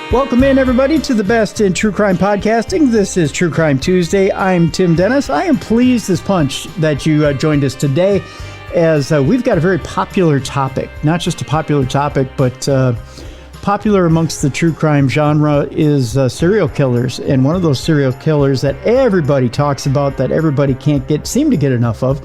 Welcome in, everybody, to the best in true crime podcasting. This is True Crime Tuesday. I'm Tim Dennis. I am pleased as punch that you joined us today, as we've got a very popular topic. Not just a popular topic, but popular amongst the true crime genre is serial killers. And one of those serial killers that everybody talks about, that everybody can't seem to get enough of,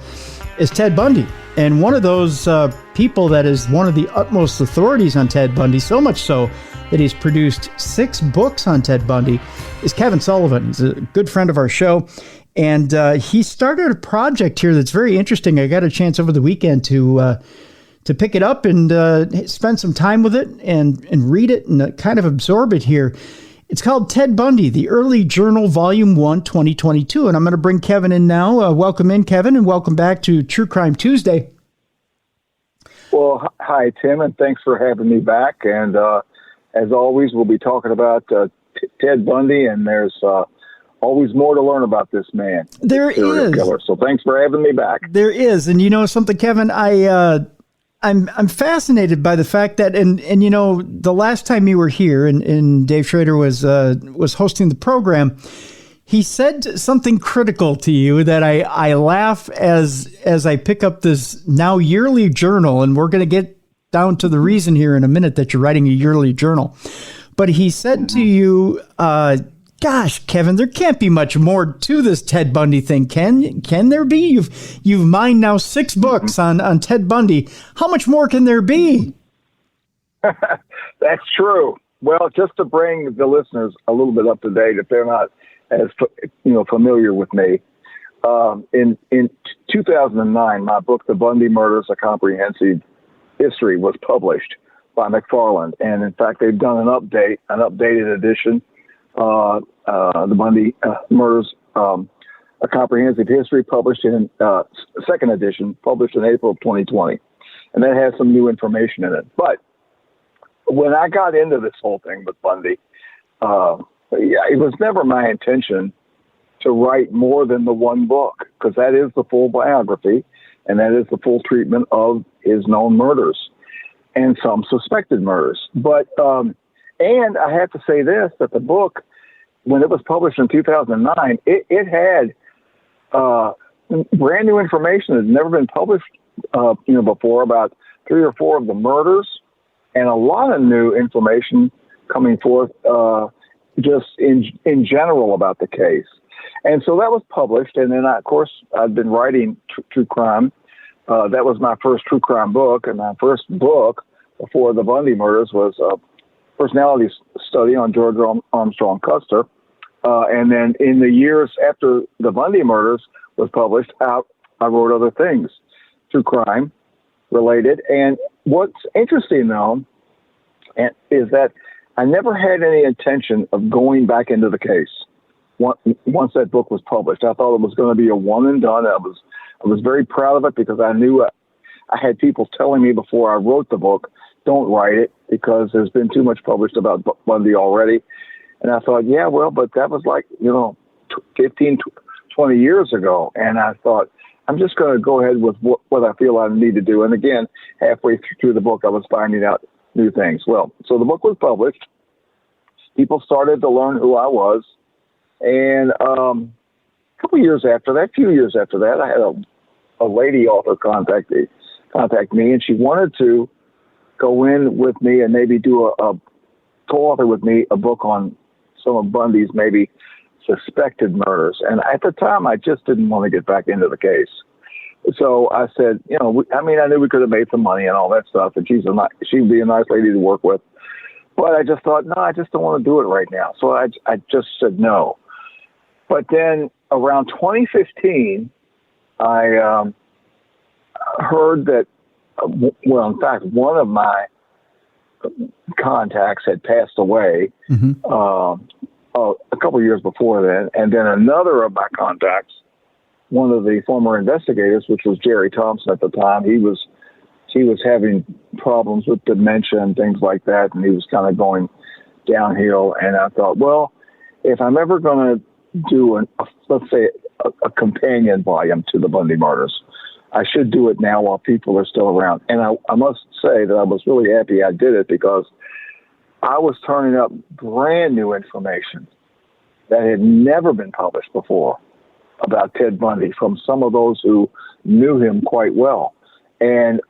is Ted Bundy. And one of those people that is one of the utmost authorities on Ted Bundy, so much so that he's produced 6 books on Ted Bundy, is Kevin Sullivan. He's a good friend of our show. And he started a project here that's very interesting. I got a chance over the weekend to pick it up and spend some time with it and read it and kind of absorb it here. It's called Ted Bundy, The Early Journal, Volume 1, 2022. And I'm going to bring Kevin in now. Welcome in, Kevin, and welcome back to True Crime Tuesday. Well, hi, Tim, and thanks for having me back. And as always, we'll be talking about Ted Bundy, and there's always more to learn about this man. There is. Killer. So thanks for having me back. There is. And you know something, Kevin, I'm fascinated by the fact that, and you know, the last time you were here and Dave Schrader was hosting the program, he said something critical to you that I laugh as I pick up this now yearly journal, and we're going to get down to the reason here in a minute that you're writing a yearly journal. But he said to you, gosh, Kevin, there can't be much more to this Ted Bundy thing. Can there be? You've mined now 6 books on Ted Bundy. How much more can there be? That's true. Well, just to bring the listeners a little bit up to date, if they're not as familiar with me, in 2009, my book, The Bundy Murders: A Comprehensive History, was published by McFarland, and in fact, they've done an updated edition. The Bundy Murders, A Comprehensive History, published in second edition, published in April of 2020. And that has some new information in it. But when I got into this whole thing with Bundy, it was never my intention to write more than the one book, because that is the full biography, and that is the full treatment of his known murders and some suspected murders. But and I have to say this, that the book, when it was published in 2009, it had brand new information that had never been published before, about 3 or 4 of the murders, and a lot of new information coming forth just in general about the case. And so that was published, and then, of course, I've been writing true crime. That was my first true crime book, and my first book before the Bundy murders was personality study on George Armstrong Custer. And then in the years after the Bundy murders was published, I wrote other things, true crime related. And what's interesting, though, is that I never had any intention of going back into the case once that book was published. I thought it was going to be a one and done. I was very proud of it, because I knew I had people telling me before I wrote the book, don't write it, because there's been too much published about Bundy already. And I thought, yeah, well, but that was 15, 20 years ago. And I thought, I'm just going to go ahead with what I feel I need to do. And again, halfway through the book, I was finding out new things. Well, so the book was published. People started to learn who I was. And a few years after that, I had a lady author contact me, and she wanted to go in with me and maybe do a co-author with me a book on some of Bundy's maybe suspected murders. And at the time, I just didn't want to get back into the case. So I said, I knew we could have made some money and all that stuff, and she'd be a nice lady to work with. But I just thought, no, I just don't want to do it right now. So I just said no. But then around 2015, I heard that, in fact, one of my contacts had passed away a couple of years before then. And then another of my contacts, one of the former investigators, which was Jerry Thompson at the time, he was having problems with dementia and things like that, and he was kind of going downhill. And I thought, well, if I'm ever going to do let's say a companion volume to the Bundy murders, I should do it now while people are still around. And I must say that I was really happy I did it, because I was turning up brand new information that had never been published before about Ted Bundy from some of those who knew him quite well. And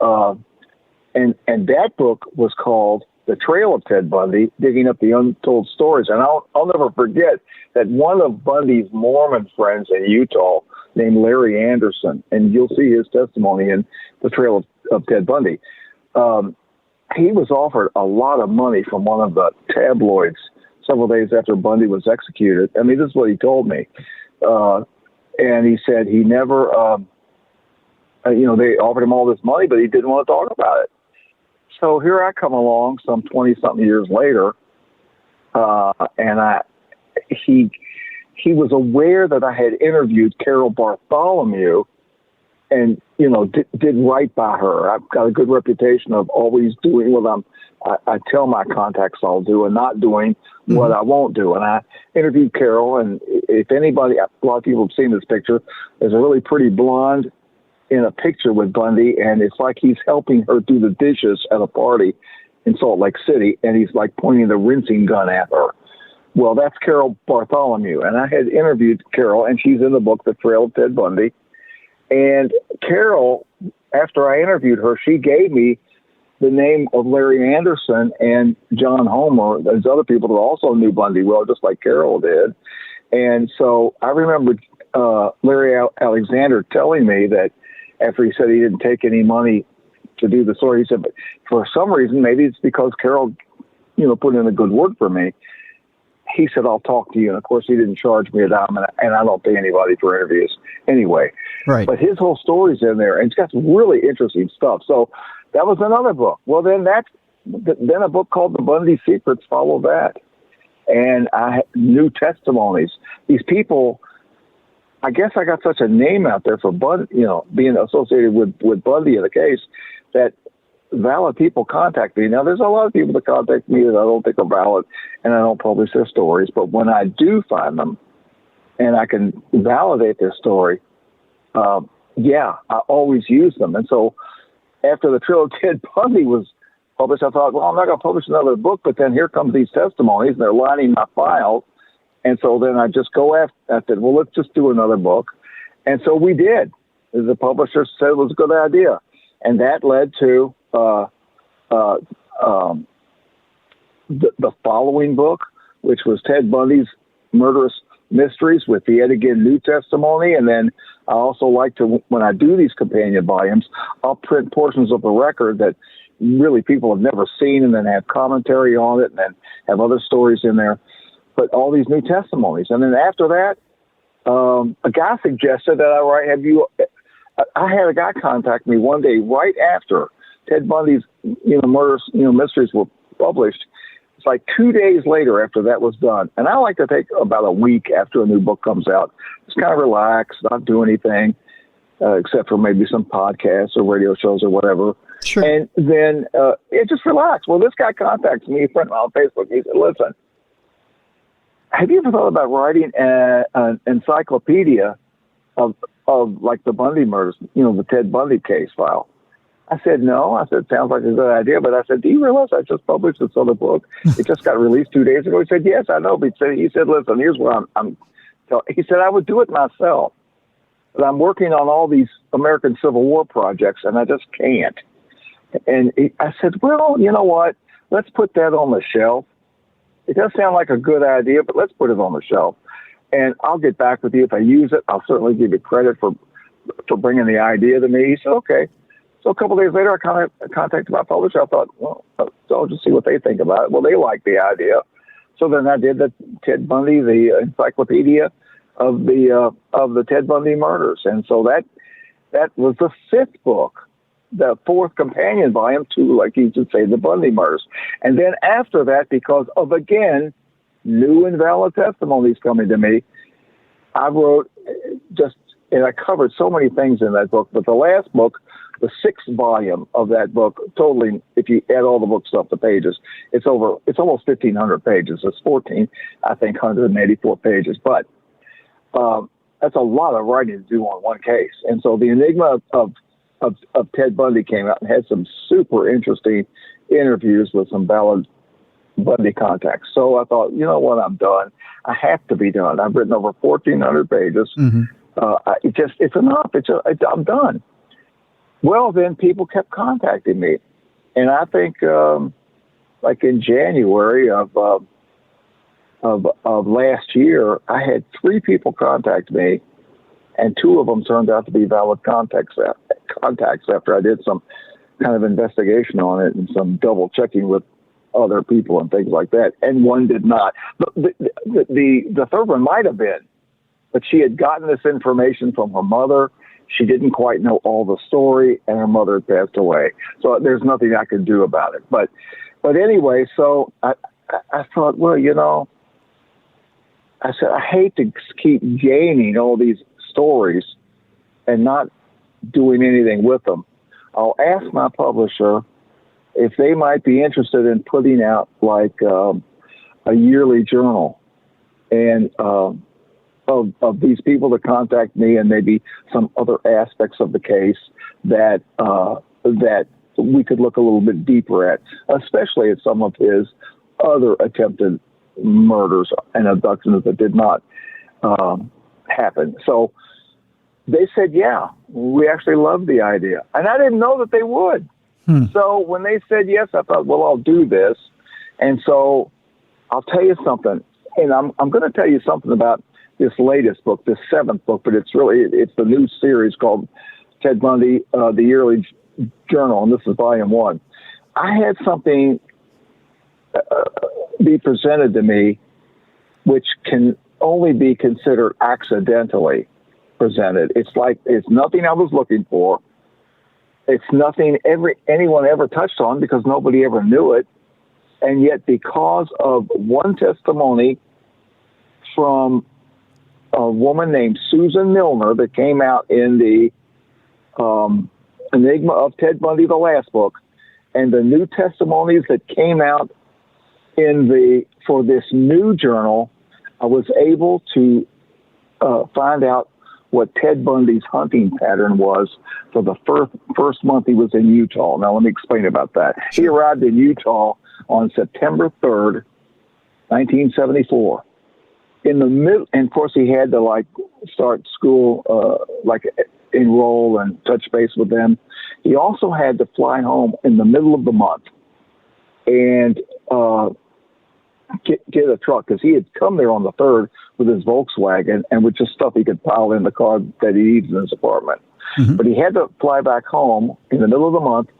that book was called The Trail of Ted Bundy, Digging Up the Untold Stories. And I'll never forget that one of Bundy's Mormon friends in Utah named Larry Anderson, and you'll see his testimony in The Trail of Ted Bundy, he was offered a lot of money from one of the tabloids several days after Bundy was executed. I mean, this is what he told me. And he said he never, they offered him all this money, but he didn't want to talk about it. So here I come along some 20-something years later, and he was aware that I had interviewed Carol Bartholomew and, did right by her. I've got a good reputation of always doing what I tell my contacts I'll do and not doing what I won't do. And I interviewed Carol, and if anybody, a lot of people have seen this picture, there's a really pretty blonde in a picture with Bundy, and it's like he's helping her do the dishes at a party in Salt Lake City, and he's like pointing the rinsing gun at her. Well, that's Carol Bartholomew, and I had interviewed Carol, and she's in the book, The Trail of Ted Bundy. And Carol, after I interviewed her, she gave me the name of Larry Anderson and John Homer. There's other people that also knew Bundy well, just like Carol did. And so I remember Larry Alexander telling me that after he said he didn't take any money to do the story, he said, but for some reason, maybe it's because Carol, put in a good word for me. He said, I'll talk to you. And of course, he didn't charge me a dime, and I don't pay anybody for interviews anyway. Right. But his whole story's in there, and it's got some really interesting stuff. So that was another book. Well, then a book called The Bundy Secrets followed that. And I had new testimonies. These people, I guess I got such a name out there for Bundy, being associated with Bundy in the case, that valid people contact me. Now, there's a lot of people that contact me that I don't think are valid, and I don't publish their stories. But when I do find them, and I can validate their story, I always use them. And so after The Trail of Ted Bundy was published, I thought, well, I'm not going to publish another book, but then here comes these testimonies, and they're lining my files. And so then I just go after, I said, well, let's just do another book. And so we did. The publisher said it was a good idea. And that led to the following book, which was Ted Bundy's Murderous Mysteries with the Ed Again New Testimony. And then I also like to, when I do these companion volumes, I'll print portions of the record that really people have never seen, and then have commentary on it, and then have other stories in there. But all these new testimonies. And then after that, a guy suggested that I had a guy contact me one day right after Ted Bundy's, Murderous, Mysteries were published. It's like 2 days later after that was done. And I like to take about a week after a new book comes out. Just kind of relax, not do anything, except for maybe some podcasts or radio shows or whatever. Sure. And then just relax. Well, this guy contacts me, a friend on Facebook. He said, listen, have you ever thought about writing an encyclopedia of like the Bundy murders, the Ted Bundy case file? I said, no. I said, sounds like a good idea. But I said, do you realize I just published this other book? It just got released 2 days ago. He said, yes, I know. But he said, listen, here's what he said, I would do it myself, but I'm working on all these American Civil War projects, and I just can't. And I said, well, you know what? Let's put that on the shelf. It does sound like a good idea, but let's put it on the shelf. And I'll get back with you if I use it. I'll certainly give you credit for bringing the idea to me. He said, okay. So a couple of days later, I contacted my publisher. I thought, well, I'll just see what they think about it. Well, they liked the idea. So then I did the Ted Bundy, the encyclopedia of the Ted Bundy murders. And so that was the fifth book, the fourth companion volume to, like you should say, the Bundy murders. And then after that, because of, again, new and valid testimonies coming to me, I wrote and I covered so many things in that book. But the last book, the sixth volume of that book, totally, if you add all the books up the pages, it's almost 1,500 pages. It's 1,184 pages. But that's a lot of writing to do on one case. And so the enigma of Ted Bundy came out and had some super interesting interviews with some valid Bundy contacts. So I thought, you know what, I'm done. I have to be done. I've written over 1,400 pages. Mm-hmm. It's enough. I'm done. Well, then people kept contacting me. And I think, like in January of last year, I had 3 people contact me, and 2 of them turned out to be valid contacts after I did some kind of investigation on it and some double checking with other people and things like that. And 1 did not. The third one might have been, but she had gotten this information from her mother. She didn't quite know all the story, and her mother had passed away. So there's nothing I could do about it. But anyway, so I thought, well, you know, I said, I hate to keep gaining all these stories and not doing anything with them. I'll ask my publisher if they might be interested in putting out like a yearly journal and of these people to contact me, and maybe some other aspects of the case that we could look a little bit deeper at, especially at some of his other attempted murders and abductions that did not happen. So they said, yeah, we actually love the idea. And I didn't know that they would. So when they said yes, I thought, well, I'll do this. And so I'll tell you something. And I'm going to tell you something about this latest book, this 7th book, but it's the new series called Ted Bundy, the Yearly Journal, and this is volume 1. I had something be presented to me which can only be considered accidentally presented. It's nothing I was looking for. It's nothing anyone ever touched on because nobody ever knew it. And yet because of one testimony from a woman named Susan Milner that came out in the Enigma of Ted Bundy, the last book, and the new testimonies that came out for this new journal, I was able to find out what Ted Bundy's hunting pattern was for the first month he was in Utah. Now, let me explain about that. He arrived in Utah on September 3rd, 1974. In the middle, and of course, he had to start school, enroll and touch base with them. He also had to fly home in the middle of the month and get a truck, because he had come there on the 3rd with his Volkswagen and with just stuff he could pile in the car that he needs in his apartment. Mm-hmm. But he had to fly back home in the middle of the month.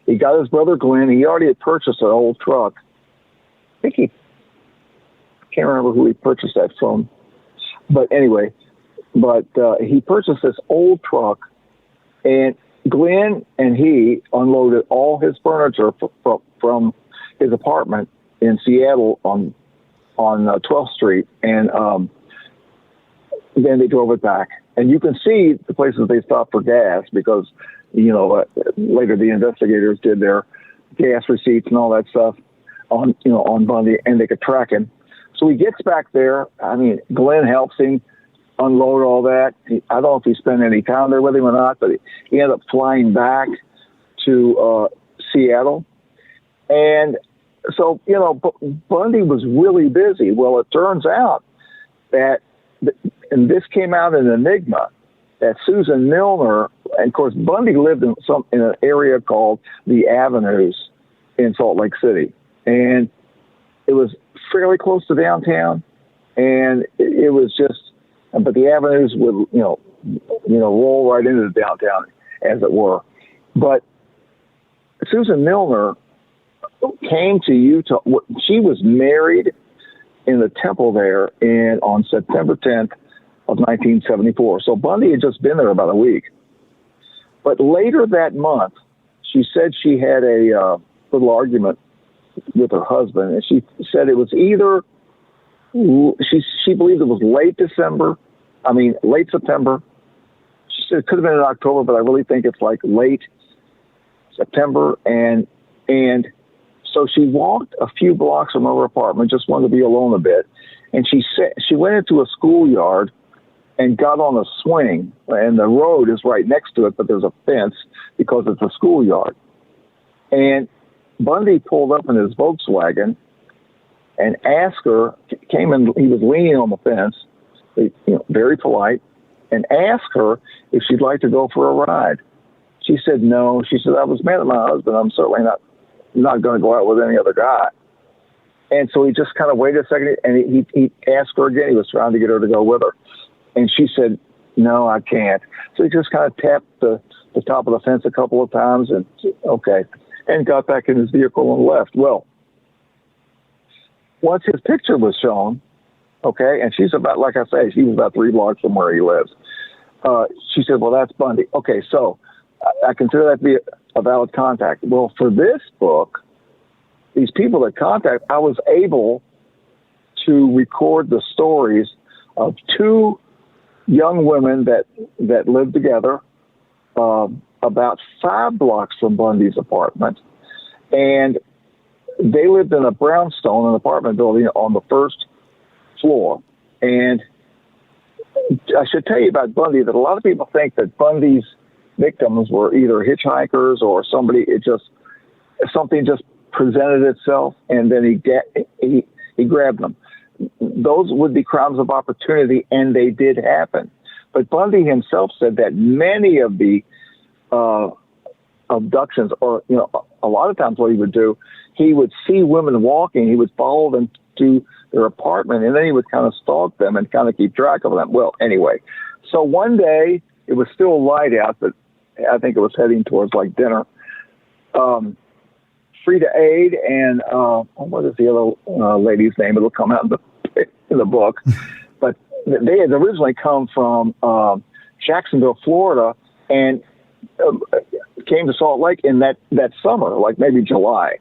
He got his brother Glenn. He already had purchased an old truck. I can't remember who he purchased that from. But anyway, he purchased this old truck, and Glenn and he unloaded all his furniture from his apartment in Seattle on 12th Street, and then they drove it back. And you can see the places they stopped for gas because, later the investigators did their gas receipts and all that stuff on Bundy, and they could track him. So he gets back there. I mean, Glenn helps him unload all that. I don't know if he spent any time there with him or not, but he ended up flying back to Seattle. And so, Bundy was really busy. Well, it turns out that, and this came out in Enigma, that Susan Milner, and of course, Bundy lived in an area called the Avenues in Salt Lake City. And it was fairly close to downtown. And it was just, but the Avenues would, roll right into the downtown, as it were. But Susan Milner came to Utah. She was married in the temple there on September 10th of 1974. So Bundy had just been there about a week. But later that month, she said she had a little argument with her husband, and she said it was either she believed it was late September. She said it could have been in October, but I really think it's like late September, and so she walked a few blocks from her apartment, just wanted to be alone a bit. And she went into a schoolyard and got on a swing. And the road is right next to it, but there's a fence because it's a schoolyard. And Bundy pulled up in his Volkswagen and asked her, came in, he was leaning on the fence, very polite, and asked her if she'd like to go for a ride. She said no. She said, I was mad at my husband. I'm certainly not going to go out with any other guy. And so he just kind of waited a second, and he asked her again. He was trying to get her to go with her. And she said, no, I can't. So he just kind of tapped the top of the fence a couple of times and okay, and got back in his vehicle and left. Well, once his picture was shown, okay, and she's about, like I say, she was about 3 blocks from where he lives. She said, well, that's Bundy. Okay, so I consider that to be a valid contact. Well, for this book, these people that contact, I was able to record the stories of 2 young women that lived together about 5 blocks from Bundy's apartment. And they lived in a brownstone, an apartment building on the 1st floor. And I should tell you about Bundy that a lot of people think that Bundy's victims were either hitchhikers or something just presented itself and then he grabbed them. Those would be crimes of opportunity, and they did happen. But Bundy himself said that many of the abductions, or a lot of times what he would do, he would see women walking, he would follow them to their apartment, and then he would kind of stalk them and kind of keep track of them. Well, anyway, so one day it was still light out, but I think it was heading towards like dinner. Frida Aid and what is the other lady's name? It'll come out in the book. But they had originally come from Jacksonville, Florida, and came to Salt Lake in that summer, like maybe July.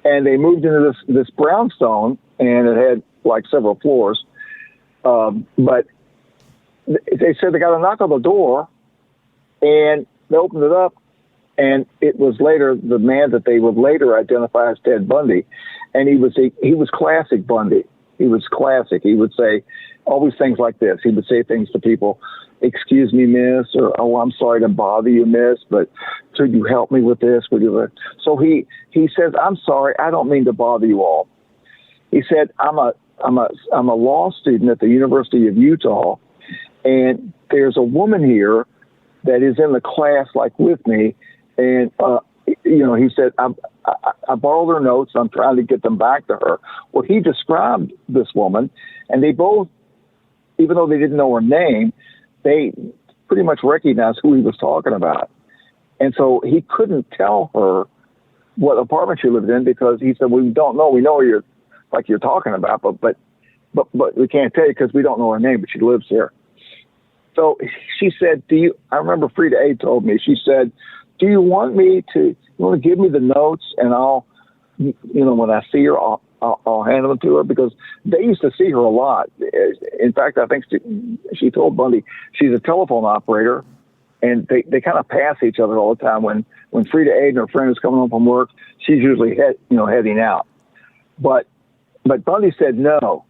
And they moved into this brownstone, and it had like several floors. But they said they got a knock on the door, and they opened it up, and it was later the man that they would later identify as Ted Bundy. And he was classic Bundy. He was classic. He would say always things like this. He would say things to people, excuse me, miss, or, oh, I'm sorry to bother you, miss, but could you help me with this? So he says, I'm sorry, I don't mean to bother you all. He said, I'm a law student at the University of Utah, and there's a woman here that is in the class like with me, and he said, I borrowed her notes. I'm trying to get them back to her. Well, he described this woman, and they both, even though they didn't know her name, they pretty much recognized who he was talking about. And so he couldn't tell her what apartment she lived in because he said, we don't know. We know you're talking about, but we can't tell you because we don't know her name, but she lives here. So she said, I remember Frida A. told me, she said, do you want to give me the notes, and I'll, when I see her, I'll hand them to her, because they used to see her a lot. In fact, I think she told Bundy she's a telephone operator, and they kind of pass each other all the time. When Frida A. and her friend is coming home from work, she's usually heading out. But Bundy said, no,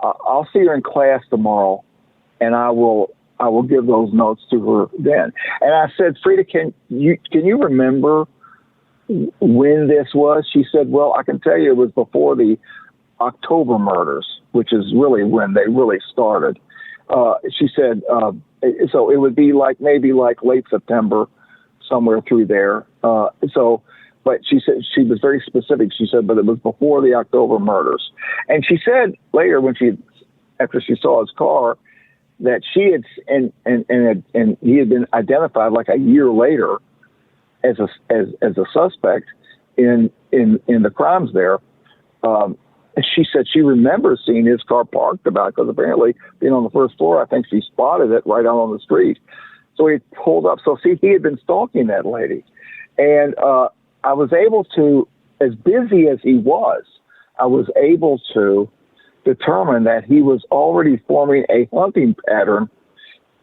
I'll see her in class tomorrow, and I will give those notes to her then. And I said, Frida, can you remember when this was? She said, well, I can tell you it was before the October murders, which is really when they really started. She said, so it would be maybe late September, somewhere through there. But she said, she was very specific. She said, but it was before the October murders. And she said later, after she saw his car, that she had, and he had been identified like a year later as a suspect in the crimes there. She said she remembers seeing his car parked about, because apparently being on the 1st floor, I think she spotted it right out on the street. So he pulled up. So see, he had been stalking that lady. And I was able to, as busy as he was, I was able to determine that he was already forming a hunting pattern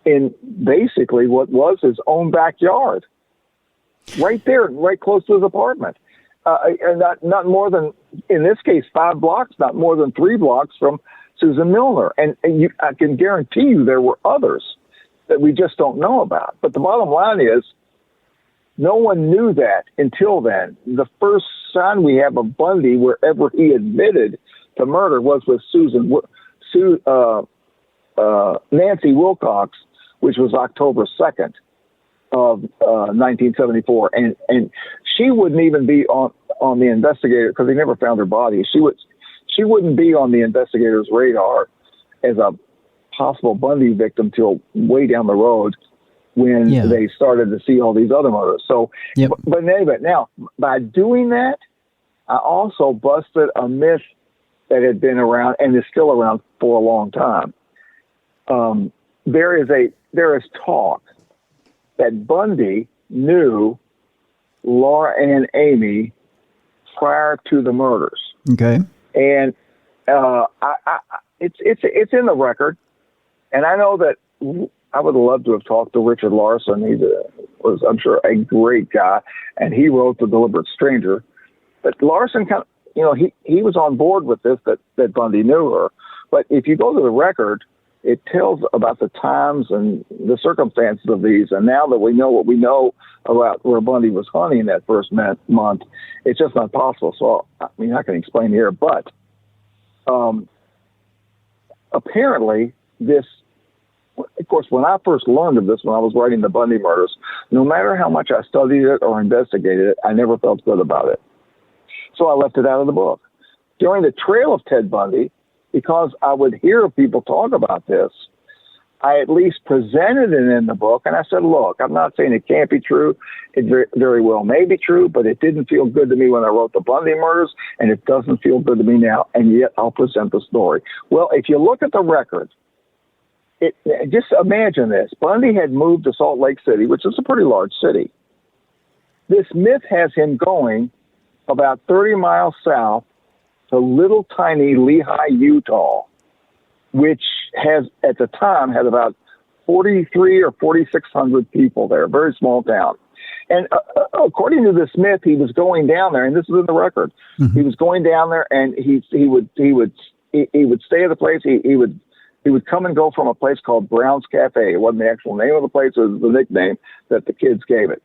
in basically what was his own backyard, right there, right close to his apartment. And not more than, in this case, 5 blocks, not more than 3 blocks from Susan Milner. And I can guarantee you there were others that we just don't know about. But the bottom line is, no one knew that until then. The first sign we have of Bundy, wherever he admitted the murder was with Nancy Wilcox, which was October 2nd of 1974, and she wouldn't even be on the investigator because they never found her body. She wouldn't be on the investigator's radar as a possible Bundy victim till way down the road when they started to see all these other murders. So, but anyway, now by doing that, I also busted a myth that had been around and is still around for a long time. There is talk that Bundy knew Laura and Amy prior to the murders. Okay. And it's in the record, and I know that I would love to have talked to Richard Larson. He was, I'm sure, a great guy, and he wrote The Deliberate Stranger. But Larson he was on board with this, that Bundy knew her. But if you go to the record, it tells about the times and the circumstances of these. And now that we know what we know about where Bundy was hunting that first month, it's just not possible. So, I mean, I can explain here. But apparently this, of course, when I first learned of this, when I was writing the Bundy murders, no matter how much I studied it or investigated it, I never felt good about it. So I left it out of the book. During the trail of Ted Bundy, because I would hear people talk about this, I at least presented it in the book, and I said, look, I'm not saying it can't be true. It very well may be true, but it didn't feel good to me when I wrote the Bundy murders, and it doesn't feel good to me now, and yet I'll present the story. Well, if you look at the record, just imagine this. Bundy had moved to Salt Lake City, which is a pretty large city. This myth has him going about 30 miles south to little tiny Lehi, Utah, which has, at the time, had about 43 or 4,600 people there, a very small town. And according to this myth, he was going down there, and this is in the record. Mm-hmm. He was going down there, and he would stay at the place. He would come and go from a place called Brown's Cafe. It wasn't the actual name of the place; it was the nickname that the kids gave it.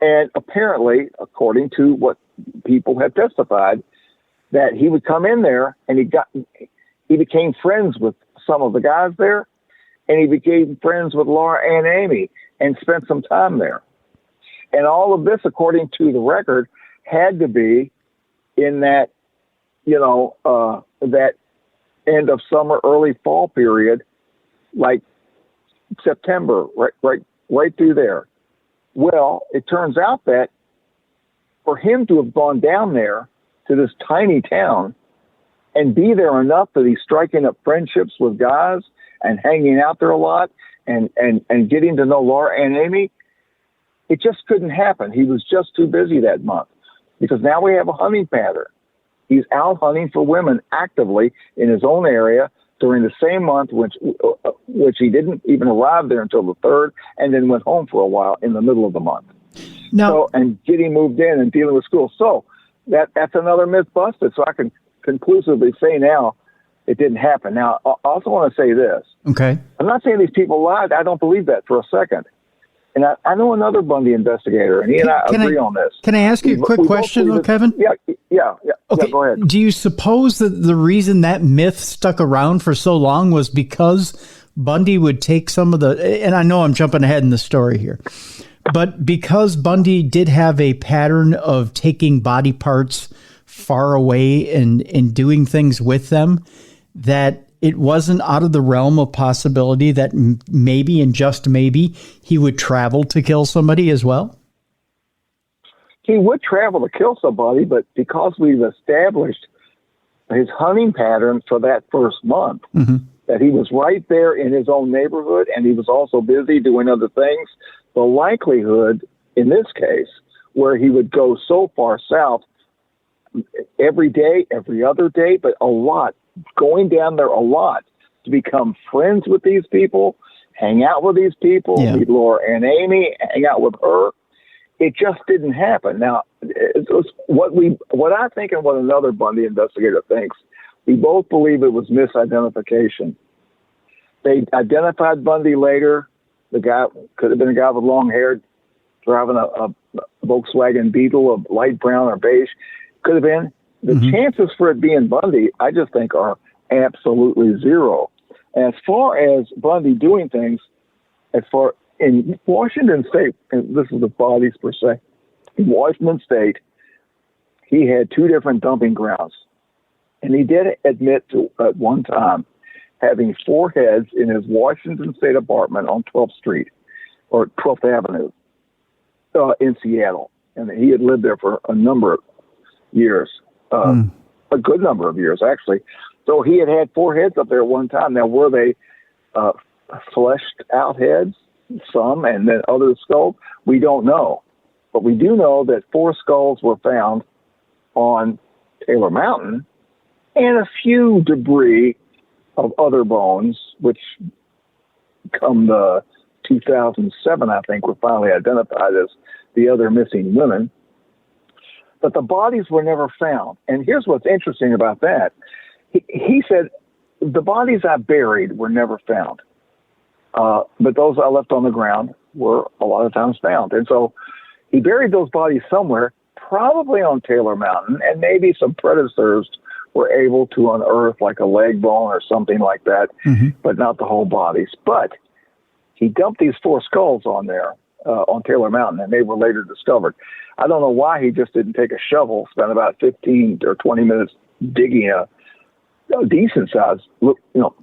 And apparently, according to what people have testified, that he would come in there and he became friends with some of the guys there, and he became friends with Laura and Amy and spent some time there. And all of this, according to the record, had to be in that, that end of summer, early fall period, like September, right through there. Well, it turns out that for him to have gone down there to this tiny town and be there enough that he's striking up friendships with guys and hanging out there a lot and getting to know Laura and Amy, it just couldn't happen. He was just too busy that month because now we have a hunting pattern. He's out hunting for women actively in his own area during the same month, which he didn't even arrive there until the 3rd, and then went home for a while in the middle of the month. And getting moved in and dealing with school. So that's another myth busted. So I can conclusively say now it didn't happen. Now, I also want to say this. Okay. I'm not saying these people lied. I don't believe that for a second. And I know another Bundy investigator, and he and I agree on this. Can I ask you a quick question, Kevin? Yeah. Okay. Go ahead. Do you suppose that the reason that myth stuck around for so long was because Bundy would take some of the, and I know I'm jumping ahead in the story here, but because Bundy did have a pattern of taking body parts far away and doing things with them, that it wasn't out of the realm of possibility that maybe and just maybe he would travel to kill somebody as well? He would travel to kill somebody, but because we've established his hunting pattern for that first month, that he was right there in his own neighborhood and he was also busy doing other things, the likelihood in this case, where he would go so far south every day, every other day, but a lot, going down there a lot to become friends with these people, hang out with these people, meet Laura and Amy, hang out with her. It just didn't happen. Now, it was what I think and what another Bundy investigator thinks, we both believe it was misidentification. They identified Bundy later. The guy could have been a guy with long hair driving a Volkswagen Beetle of light brown or beige. Could have been. the chances for it being Bundy, I just think, are absolutely zero. As far as Bundy doing things, as far in Washington State, and this is the bodies per se, in Washington State, he had 2 different dumping grounds. And he did admit to, at one time, having 4 heads in his Washington State apartment on 12th Street, or 12th Avenue, in Seattle. And he had lived there for a number of years, a good number of years, actually. So he had 4 heads up there at one time. Now, were they fleshed out heads? Some, and then other skulls? We don't know. But we do know that 4 skulls were found on Taylor Mountain, and a few debris of other bones, which come the 2007, I think, were finally identified as the other missing women. But the bodies were never found. And here's what's interesting about that. He said, the bodies I buried were never found. But those I left on the ground were a lot of times found. And so he buried those bodies somewhere, probably on Taylor Mountain, and maybe some predators were able to unearth like a leg bone or something like that, but not the whole bodies. But he dumped these 4 skulls on there, on Taylor Mountain, and they were later discovered. I don't know why he just didn't take a shovel, spend about 15 or 20 minutes digging a decent size,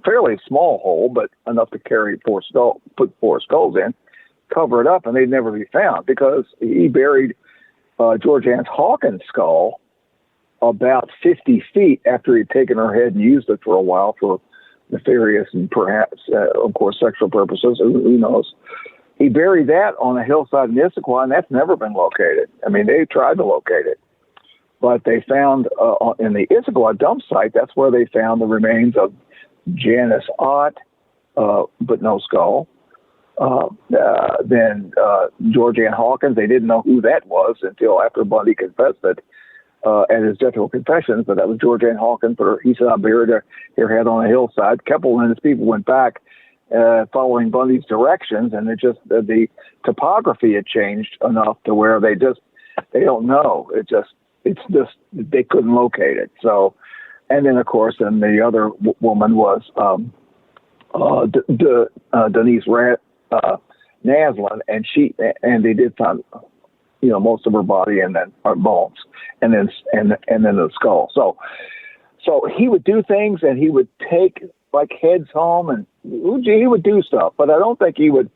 fairly small hole, but enough to carry 4 skulls, put 4 skulls in, cover it up, and they'd never be found, because he buried George Ann Hawkins' skull about 50 feet after he'd taken her head and used it for a while for nefarious and perhaps, of course, sexual purposes. Who knows? He buried that on a hillside in Issaquah, and that's never been located. I mean, they tried to locate it, but they found in the Issaquah dump site, that's where they found the remains of Janice Ott, but no skull. Then George Ann Hawkins, they didn't know who that was until after Bundy confessed it at his death row confessions, but that was George Ann Hawkins. He said, I buried her head on a hillside. Keppel and his people went back following Bundy's directions, and it just the topography had changed enough to where they don't know. It's just they couldn't locate it. So, and then of course, then the other woman was Denise Naslin, and they did find most of her body and then her bones, and then the skull. So he would do things, and he would take like heads home, and he would do stuff, but I don't think he would.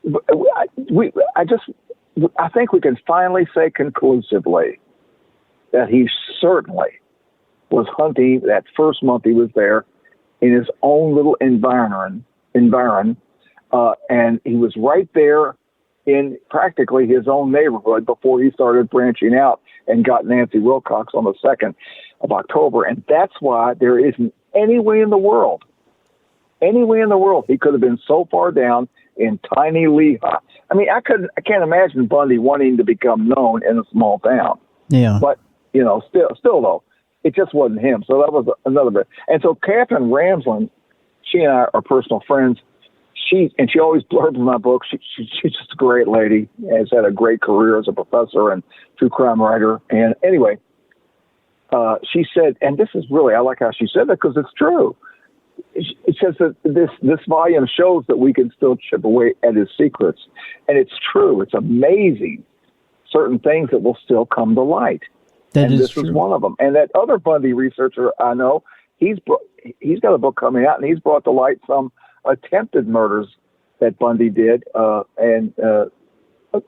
I think we can finally say conclusively that he certainly was hunting that first month he was there in his own little environ, and he was right there in practically his own neighborhood before he started branching out and got Nancy Wilcox on the 2nd of October. And that's why there isn't any way in the world he could have been so far down in tiny Lehigh. I mean, I can't imagine Bundy wanting to become known in a small town. Yeah. But, still though, it just wasn't him. So that was another bit. And so Catherine Ramsland, she and I are personal friends. She always blurbs my book. She's just a great lady, has had a great career as a professor and true crime writer. And anyway, she said, and this is really, I like how she said that because it's true. It says that this volume shows that we can still chip away at his secrets. And it's true. It's amazing. Certain things that will still come to light. This is one of them. And that other Bundy researcher I know, he's got a book coming out, and he's brought to light some attempted murders that Bundy did, and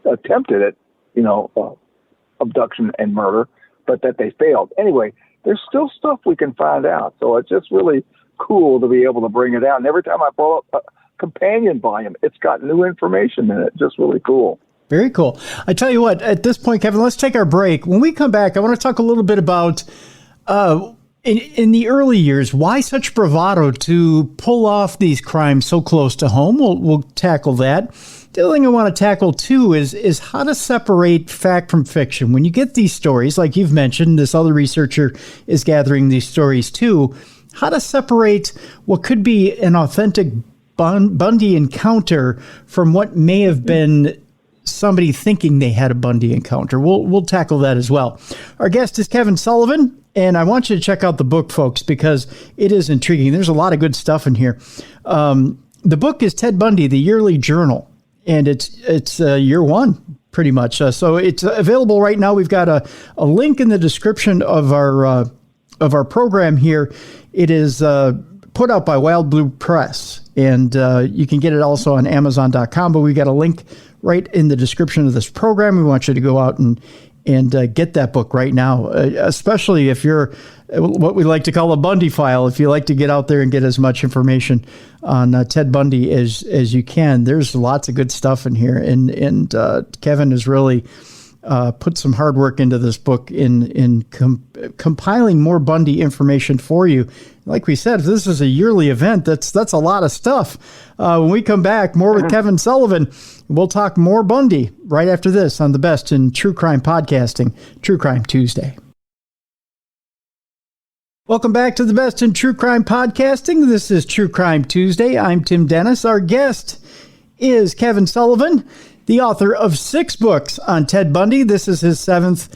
attempted it, abduction and murder, but that they failed. Anyway, there's still stuff we can find out. So it's just really cool to be able to bring it out. And every time I pull up a companion volume, it's got new information in it. Just really cool. Very cool. I tell you what, at this point, Kevin, let's take our break. When we come back, I want to talk a little bit about in the early years, why such bravado to pull off these crimes so close to home? We'll tackle that. The other thing I want to tackle, too, is how to separate fact from fiction. When you get these stories, like you've mentioned, this other researcher is gathering these stories, too, how to separate what could be an authentic Bundy encounter from what may have been somebody thinking they had a Bundy encounter. We'll tackle that as well. Our guest is Kevin Sullivan. And I want you to check out the book, folks, because it is intriguing. There's a lot of good stuff in here. The book is Ted Bundy, the Yearly Journal, and it's year one, pretty much. So it's available right now. We've got a link in the description of our program here. It is put out by Wild Blue Press, and you can get it also on Amazon.com. But we got a link right in the description of this program. We want you to go out and get that book right now, especially if you're what we like to call a Bundy file. If you like to get out there and get as much information on Ted Bundy as you can, there's lots of good stuff in here. And Kevin has really put some hard work into this book in compiling more Bundy information for you. Like we said, if this is a yearly event, that's a lot of stuff. When we come back, more with Kevin Sullivan. We'll talk more Bundy right after this on the Best in True Crime Podcasting, True Crime Tuesday. Welcome back to the Best in True Crime Podcasting. This is True Crime Tuesday. I'm Tim Dennis. Our guest is Kevin Sullivan, the author of 6 books on Ted Bundy. This is his 7th,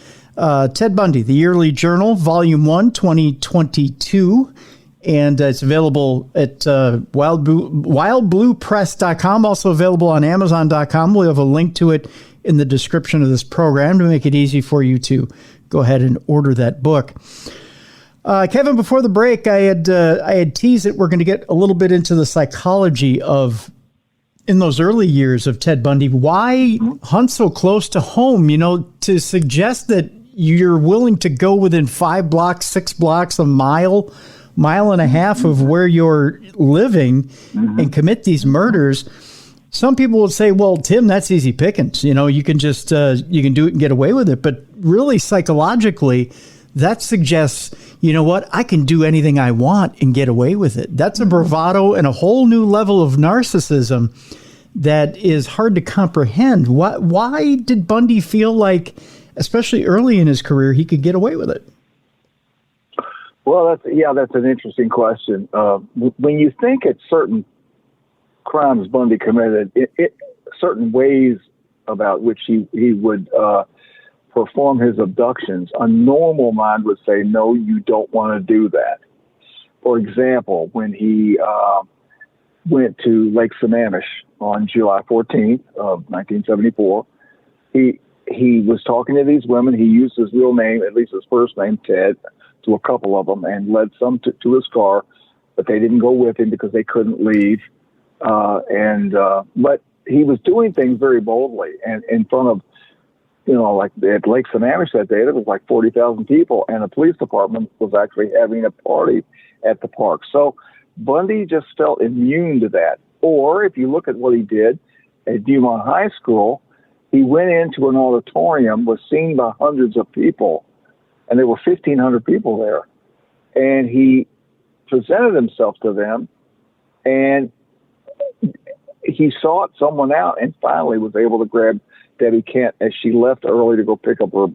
Ted Bundy, the Yearly Journal, Volume 1, 2022. And it's available at wildbluepress.com, also available on Amazon.com. We'll have a link to it in the description of this program to make it easy for you to go ahead and order that book. Kevin, before the break, I had teased that we're going to get a little bit into the psychology of, in those early years of Ted Bundy, why hunt so close to home, to suggest that you're willing to go within 5 blocks, 6 blocks, a mile and a half of where you're living and commit these murders. Some people would say, well, Tim, that's easy pickings. You can just, you can do it and get away with it. But really, psychologically, that suggests, I can do anything I want and get away with it. That's a bravado and a whole new level of narcissism that is hard to comprehend. Why did Bundy feel like, especially early in his career, he could get away with it? Well, that's an interesting question. When you think at certain crimes Bundy committed, certain ways about which he would perform his abductions, a normal mind would say, no, you don't want to do that. For example, when he went to Lake Sammamish on July 14th of 1974, he was talking to these women. He used his real name, at least his first name, Ted, to a couple of them, and led some to his car, but they didn't go with him because they couldn't leave. But he was doing things very boldly, and in front of, like at Lake Sammamish that day, there was like 40,000 people, and the police department was actually having a party at the park. So Bundy just felt immune to that. Or if you look at what he did at Dumont High School, he went into an auditorium, was seen by hundreds of people, and there were 1,500 people there. And he presented himself to them, and he sought someone out and finally was able to grab Debbie Kent as she left early to go pick up her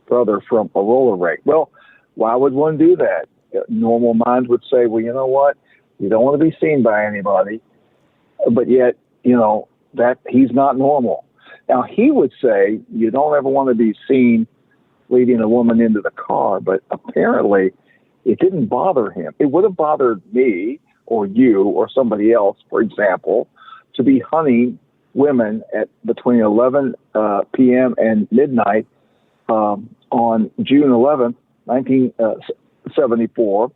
brother from a roller rink. Well, why would one do that? Normal minds would say, well, you know what? You don't want to be seen by anybody. But yet, that he's not normal. Now, he would say you don't ever want to be seen leading a woman into the car, but apparently it didn't bother him. It would have bothered me or you or somebody else, for example, to be hunting women at between 11 p.m. and midnight on June 11th, 1974,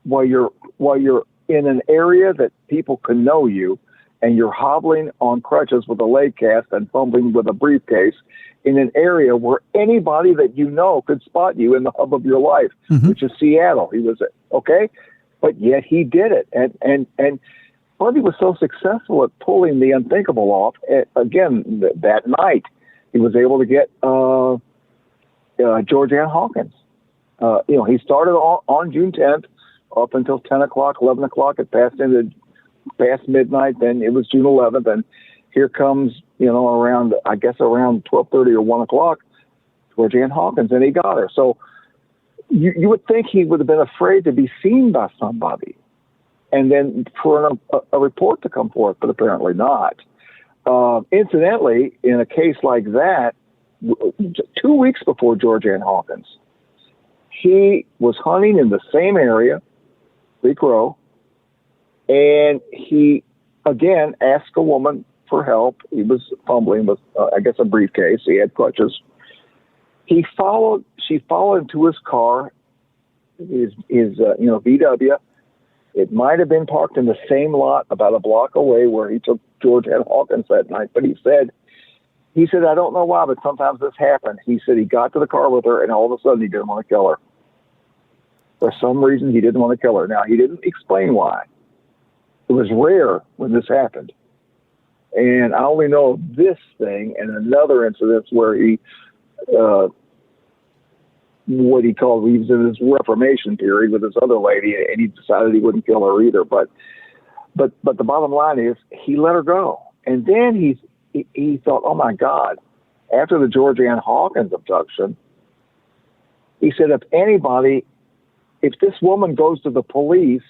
while you're in an area that people can know you, and you're hobbling on crutches with a leg cast and fumbling with a briefcase in an area where anybody that you know could spot you in the hub of your life, which is Seattle. He was okay, but yet he did it, and Bundy was so successful at pulling the unthinkable off. Again, that night he was able to get Georgianne Hawkins. He started on June 10th up until 10 o'clock, 11 o'clock. It passed past midnight. Then it was June 11th, and here comes, around 12:30 or 1 o'clock, Georgianne Hawkins, and he got her. So you would think he would have been afraid to be seen by somebody, and then for a report to come forth, but apparently not. Incidentally, in a case like that, 2 weeks before Georgianne Hawkins, he was hunting in the same area, Creek Row, and he, again, asked a woman for help. He was fumbling with, I guess, a briefcase. He had crutches. She followed him to his car, his VW. It might have been parked in the same lot about a block away where he took Georgianne Hawkins that night. But he said, I don't know why, but sometimes this happened. He said he got to the car with her, and all of a sudden he didn't want to kill her. For some reason, he didn't want to kill her. Now, he didn't explain why. It was rare when this happened. And I only know of this thing and another incident where he, what he called, he was in his reformation period with this other lady, and he decided he wouldn't kill her either. But the bottom line is, he let her go. And then he thought, oh my God, after the Georgianne Hawkins abduction, he said, if this woman goes to the police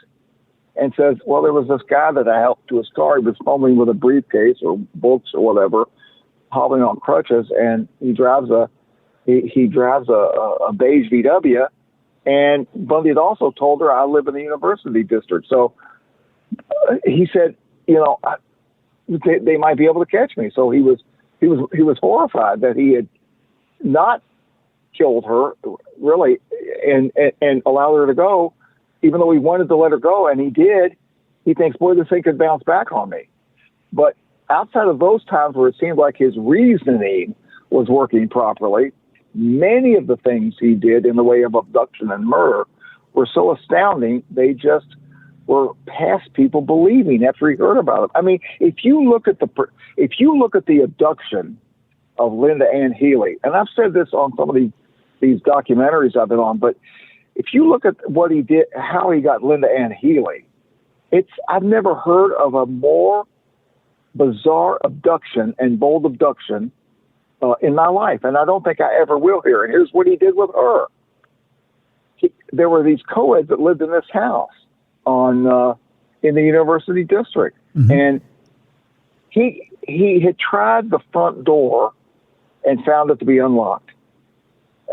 and says, well, there was this guy that I helped to his car, he was fumbling with a briefcase or books or whatever, hobbling on crutches, and he drives a beige VW, and Bundy had also told her, I live in the University District. So he said, they might be able to catch me. So he was horrified that he had not killed her, really, and allowed her to go, even though he wanted to let her go, and he did. He thinks, boy, this thing could bounce back on me. But outside of those times where it seemed like his reasoning was working properly, many of the things he did in the way of abduction and murder were so astounding, they just were past people believing after he heard about it. I mean, if you look at the abduction of Linda Ann Healy, and I've said this on some of these documentaries I've been on, but if you look at what he did, how he got Linda Ann Healy, I've never heard of a more bizarre abduction and bold abduction in my life, and I don't think I ever will hear. And here's what he did with her. There were these co-eds that lived in this house in the University District, mm-hmm. and he had tried the front door and found it to be unlocked.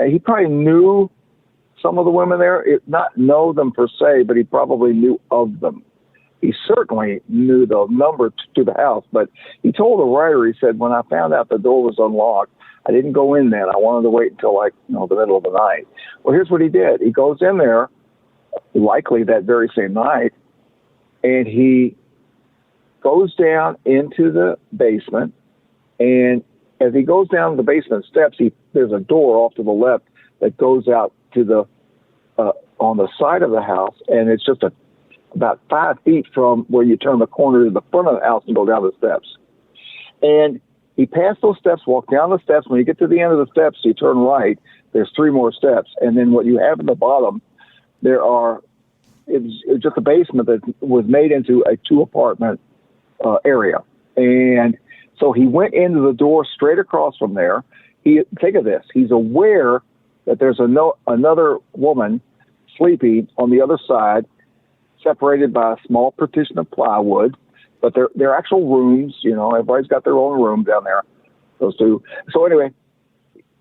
He probably knew some of the women there, not know them per se, but he probably knew of them. He certainly knew the number to the house, but he told the writer, he said, when I found out the door was unlocked, I didn't go in then. I wanted to wait until the middle of the night. Well, here's what he did. He goes in there, likely that very same night, and he goes down into the basement, and as he goes down the basement steps, there's a door off to the left that goes out to the on the side of the house, and it's just about 5 feet from where you turn the corner to the front of the house and go down the steps. And he passed those steps, walked down the steps. When you get to the end of the steps, you turn right. There's 3 more steps, and then what you have at the bottom, it's just a basement that was made into a 2-apartment area. And so he went into the door straight across from there. Think of this. He's aware that there's another woman sleeping on the other side, separated by a small partition of plywood, but they're actual rooms. Everybody's got their own room down there, those two. So anyway,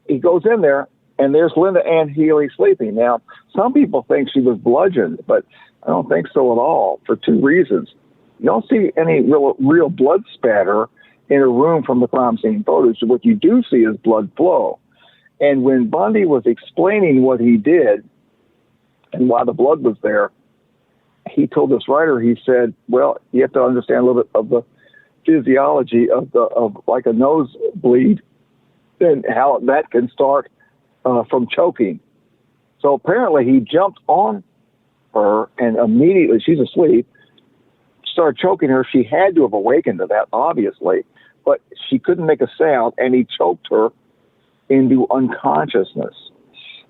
he goes in there, and there's Linda Ann Healy sleeping. Now, some people think she was bludgeoned, but I don't think so at all, for 2 reasons. You don't see any real blood spatter in a room from the crime scene photos. What you do see is blood flow. And when Bundy was explaining what he did and why the blood was there, he told this writer, he said, well, you have to understand a little bit of the physiology of like a nosebleed and how that can start from choking. So apparently he jumped on her, and immediately, she's asleep, started choking her. She had to have awakened to that, obviously, but she couldn't make a sound, and he choked her into unconsciousness.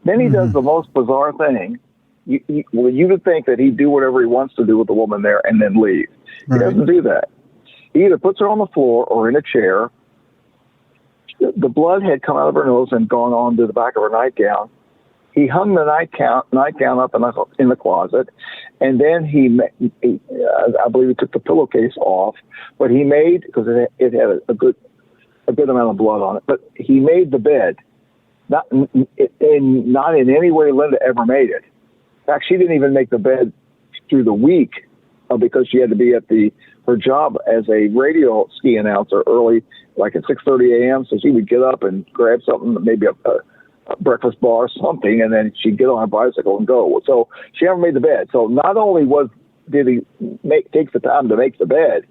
Then he does the most bizarre thing. You would think that he'd do whatever he wants to do with the woman there and then leave. Right. He doesn't do that. He either puts her on the floor or in a chair. The blood had come out of her nose and gone on to the back of her nightgown. He hung the nightgown up in the closet, and then I believe he took the pillowcase off, but he made, because it had a good a good amount of blood on it. But he made the bed. Not in any way Linda ever made it. In fact, she didn't even make the bed through the week because she had to be at her job as a radio ski announcer early, like at 6:30 a.m. So she would get up and grab something, maybe a breakfast bar or something, and then she'd get on her bicycle and go. So she never made the bed. So not only did he take the time to make the bed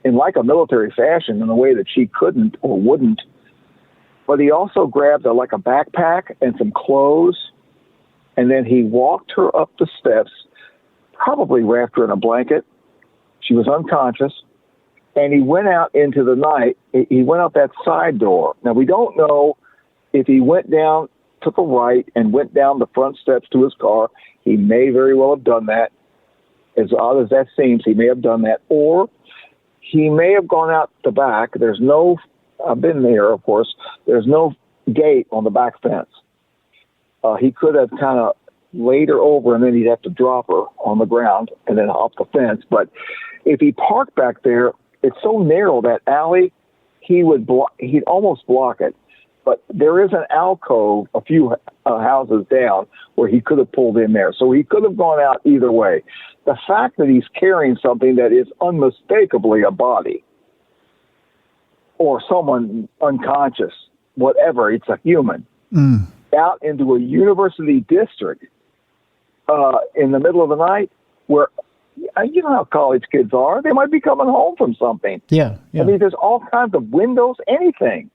in like a military fashion in a way that she couldn't or wouldn't, but he also grabbed like a backpack and some clothes, and then he walked her up the steps, probably wrapped her in a blanket. She was unconscious, and he went out into the night. He went out that side door. Now, we don't know if he went down, took a right, and went down the front steps to his car. He may very well have done that. As odd as that seems, he may have done that. Or he may have gone out the back. I've been there, of course. There's no gate on the back fence. He could have kind of laid her over, and then he'd have to drop her on the ground and then hop the fence. But if he parked back there, it's so narrow, that alley, he'd almost block it. But there is an alcove a few houses down where he could have pulled in there. So he could have gone out either way. The fact that he's carrying something that is unmistakably a body or someone unconscious, whatever, it's a human, out into a university district in the middle of the night where, you know how college kids are. They might be coming home from something. Yeah. I mean, there's all kinds of windows, anything.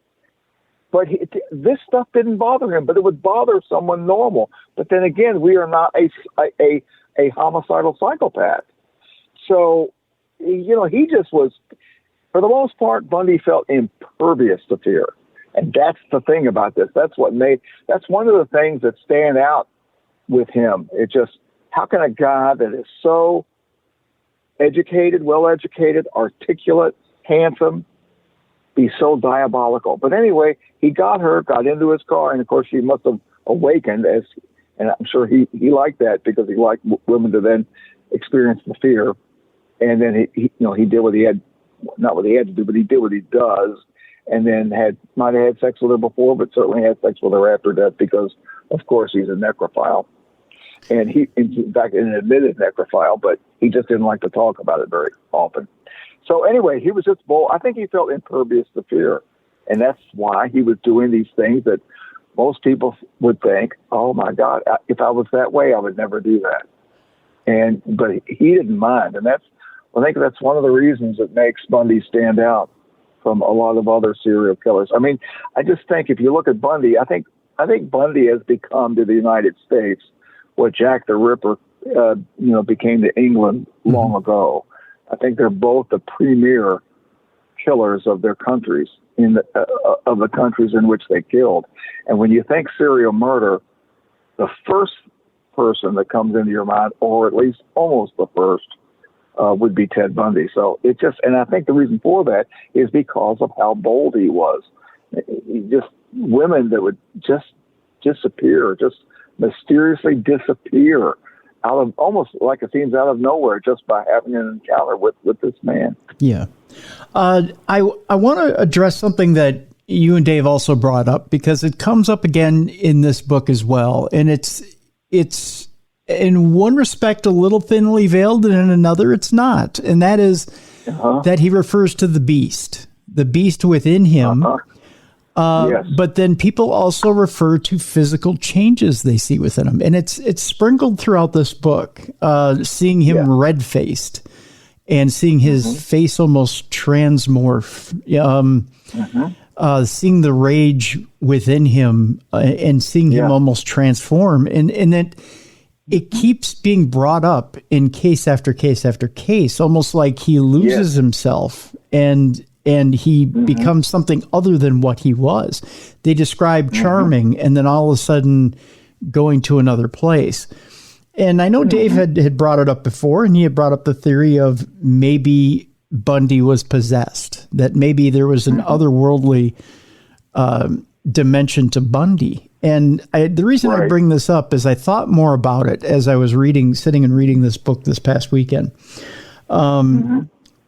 But this stuff didn't bother him, but it would bother someone normal. But then again, we are not a homicidal psychopath. So, you know, he just was, for the most part, Bundy felt impervious to fear. And that's the thing about this. That's one of the things that stand out with him. It just, how can a guy that is so educated, well-educated, articulate, handsome, be so diabolical? But anyway, he got into his car, and of course she must have awakened, and I'm sure he liked that because he liked women to then experience the fear. And then he did what he had, not what he had to do, but he did what he does, and then might have had sex with her before, but certainly had sex with her after death because, of course, he's a necrophile. And he, in fact, an admitted necrophile, but he just didn't like to talk about it very often. So anyway, he was just bold. I think he felt impervious to fear, and that's why he was doing these things that most people would think, oh my God, if I was that way, I would never do that. But he didn't mind, and I think that's one of the reasons that makes Bundy stand out from a lot of other serial killers. I mean, I just think if you look at Bundy, I think Bundy has become to the United States what Jack the Ripper, became to England long ago. I think they're both the premier killers of their countries, of the countries in which they killed. And when you think serial murder, the first person that comes into your mind, or at least almost the first, would be Ted Bundy. So and I think the reason for that is because of how bold he was. Just women that would just disappear, just mysteriously disappear out of, almost like it seems out of nowhere, just by having an encounter with this man. Yeah. I want to address something that you and Dave also brought up, because it comes up again in this book as well. And it's in one respect a little thinly veiled, and in another it's not. And that is that he refers to the beast within him. Yes. But then people also refer to physical changes they see within him. And it's sprinkled throughout this book, seeing him red-faced and seeing his face almost transmorph, seeing the rage within him and seeing him almost transform. And that it keeps being brought up in case after case after case, almost like he loses himself and he becomes something other than what he was. They describe charming and then all of a sudden going to another place. And I know Dave had brought it up before, and he had brought up the theory of maybe Bundy was possessed, that maybe there was an otherworldly dimension to Bundy. And the reason I bring this up is I thought more about it as I was sitting and reading this book this past weekend.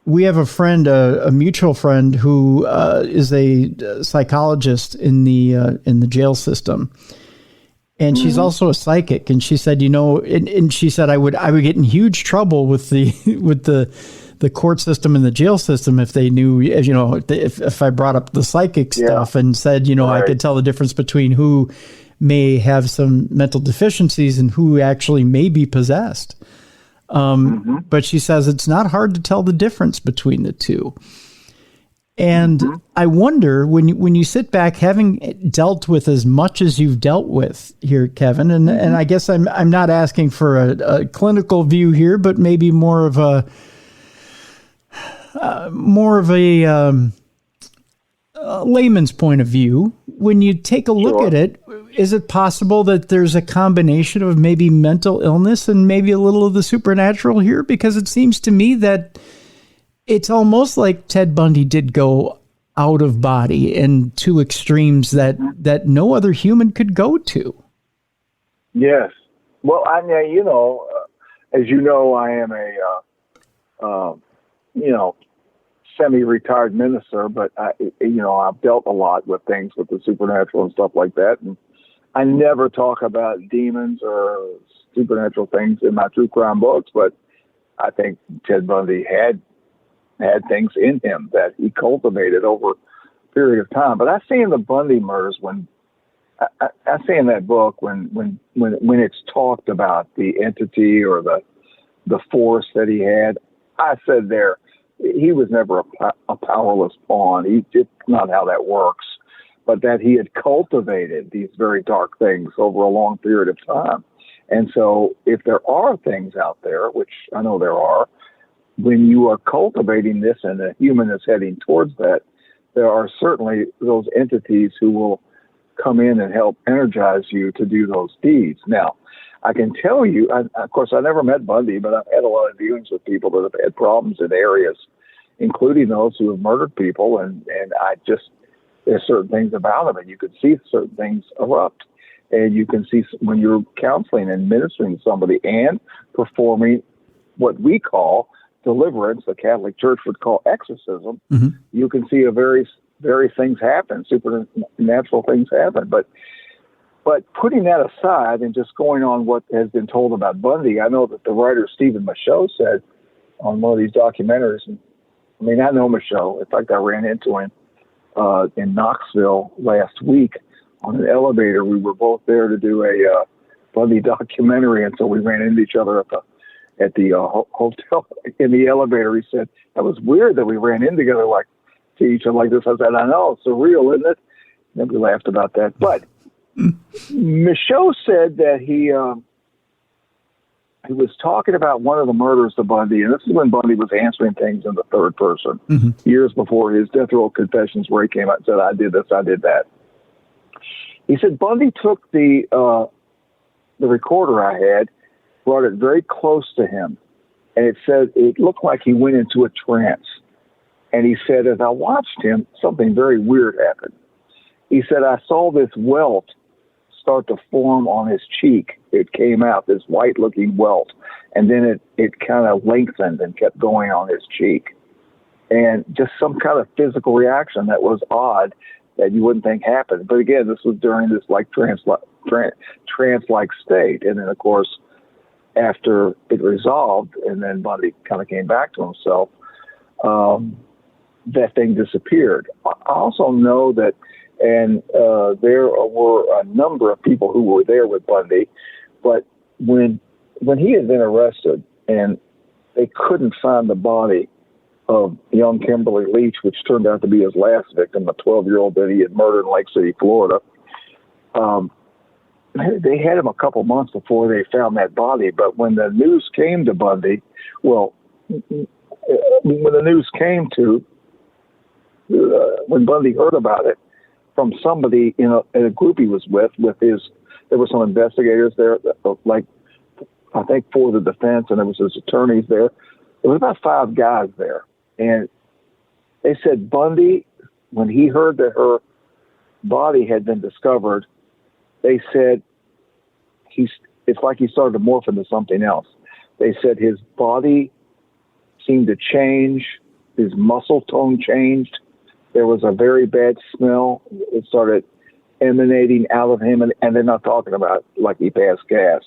we have a friend, a mutual friend, who is a psychologist in the jail system, and she's also a psychic. And she said, and she said I would get in huge trouble with the court system and the jail system if they knew, if I brought up the psychic stuff and said, I could tell the difference between who may have some mental deficiencies and who actually may be possessed. But she says it's not hard to tell the difference between the two. And I wonder, when you sit back, having dealt with as much as you've dealt with here, Kevin, and I guess I'm not asking for a clinical view here, but maybe more of a layman's point of view. When you take a look at it, is it possible that there's a combination of maybe mental illness and maybe a little of the supernatural here? Because it seems to me that it's almost like Ted Bundy did go out of body in two extremes that no other human could go to. Yes. Well, as you know, I am a, semi-retired minister, but I've dealt a lot with things with the supernatural and stuff like that. And I never talk about demons or supernatural things in my true crime books, but I think Ted Bundy had things in him that he cultivated over a period of time. But I see in the Bundy murders, when I see in that book when it's talked about the entity or the force that he had, I said there, he was never a powerless pawn. It's not how that works, but that he had cultivated these very dark things over a long period of time. And so if there are things out there, which I know there are, when you are cultivating this and a human is heading towards that, there are certainly those entities who will come in and help energize you to do those deeds. Now, I can tell you, of course, I never met Bundy, but I've had a lot of dealings with people that have had problems in areas, including those who have murdered people. And there's certain things about them, and you can see certain things erupt. And you can see when you're counseling and ministering to somebody and performing what we call deliverance, the Catholic Church would call exorcism, you can see various things happen, supernatural things happen. But putting that aside and just going on what has been told about Bundy, I know that the writer Stephen Michaud said on one of these documentaries, I know Michaud. In fact, I ran into him in Knoxville last week on an elevator. We were both there to do a Bundy documentary, and so we ran into each other at the hotel in the elevator. He said, that was weird that we ran in together to each other like this. I said, I know, it's surreal, isn't it? And then we laughed about that. But Michaud said that he was talking about one of the murders of Bundy, and this is when Bundy was answering things in the third person, years before his death row confessions, where he came out and said, I did this, I did that. He said Bundy took the recorder I had, brought it very close to him, and it looked like he went into a trance. And he said, as I watched him, something very weird happened. He said, I saw this welt start to form on his cheek. It came out, this white-looking welt, and then it kind of lengthened and kept going on his cheek. And just some kind of physical reaction that was odd that you wouldn't think happened. But again, this was during this trance-like state. And then, of course, after it resolved, and then Bundy kind of came back to himself, that thing disappeared. I also know that, and there were a number of people who were there with Bundy, but when he had been arrested and they couldn't find the body of young Kimberly Leach, which turned out to be his last victim, a 12-year-old that he had murdered in Lake City, Florida, they had him a couple months before they found that body. But when the news came to Bundy, when Bundy heard about it from somebody in a group he was with there were some investigators there, I think 4 of the defense, and there was his attorneys there. There was about 5 guys there. And they said Bundy, when he heard that her body had been discovered, they said it's like he started to morph into something else. They said his body seemed to change. his muscle tone changed. There was a very bad smell. It started emanating out of him, and they're not talking about like he passed gas,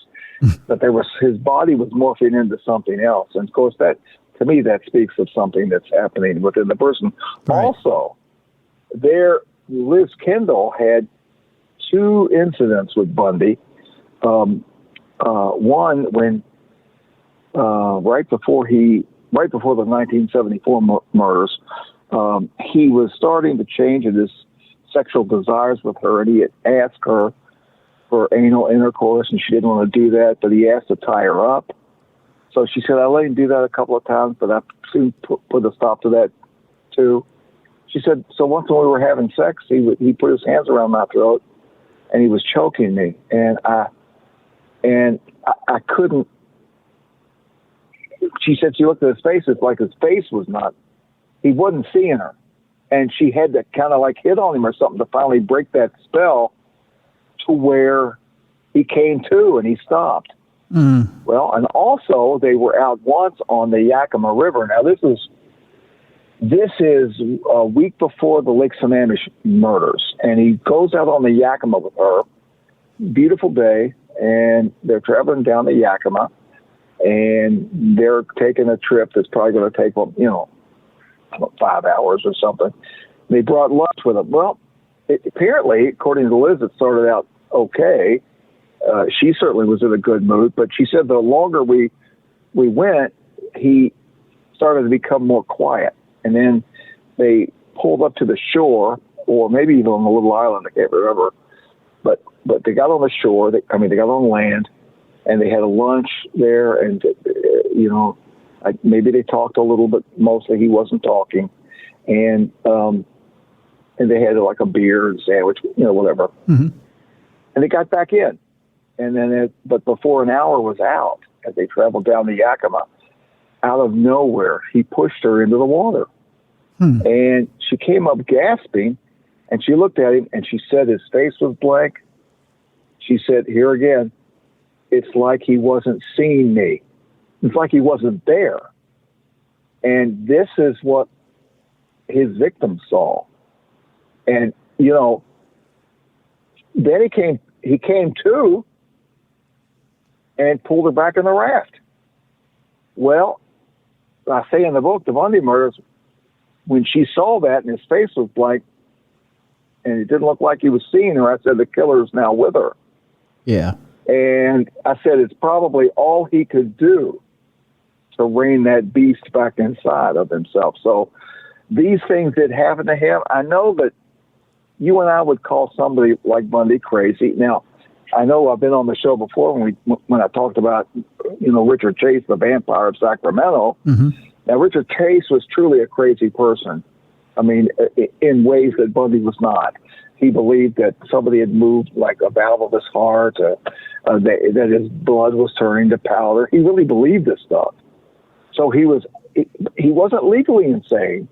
but his body was morphing into something else. And of course, that to me that speaks of something that's happening within the person. Right. Also, Liz Kendall had 2 incidents with Bundy. One when right before the 1974 murders, he was starting to change in his sexual desires with her, and he had asked her for anal intercourse, and she didn't want to do that, but he asked to tie her up. So she said, I let him do that a couple of times, but I soon put a stop to that too. She said, so once when we were having sex, he put his hands around my throat, and he was choking me, and I couldn't. She said she looked at his face. It's like his face was not. He wasn't seeing her, and she had to kind of like hit on him or something to finally break that spell, to where he came to and he stopped. Mm. Well, and also they were out once on the Yakima River. Now this is a week before the Lake Sammamish murders, and he goes out on the Yakima with her. Beautiful day, and they're traveling down the Yakima, and they're taking a trip that's probably going to take them, 5 hours or something. They brought lunch with them. Well, apparently, according to Liz, it started out okay. She certainly was in a good mood, but she said the longer we went, he started to become more quiet. And then they pulled up to the shore, or maybe even on a little island, I can't remember. But they got on the shore, they got on land, and they had a lunch there, and, maybe they talked a little, but mostly he wasn't talking. And they had like a beer and sandwich, whatever. Mm-hmm. And they got back in. And then, but before an hour was out, as they traveled down the Yakima, out of nowhere, he pushed her into the water. And she came up gasping, and she looked at him, and she said his face was blank. She said, here again, it's like he wasn't seeing me. It's like he wasn't there. And this is what his victim saw. And, then he came to and pulled her back in the raft. Well, I say in the book, the Bundy murders, when she saw that and his face was blank and it didn't look like he was seeing her, I said, the killer's now with her. Yeah. And I said, it's probably all he could do to rein that beast back inside of himself. So these things did happen to him. I know that you and I would call somebody like Bundy crazy. Now, I know I've been on the show before when I talked about, Richard Chase, the vampire of Sacramento. Mm-hmm. Now, Richard Chase was truly a crazy person. I mean, in ways that Bundy was not. He believed that somebody had moved like a valve of his heart, that his blood was turning to powder. He really believed this stuff. So he wasn't legally insane.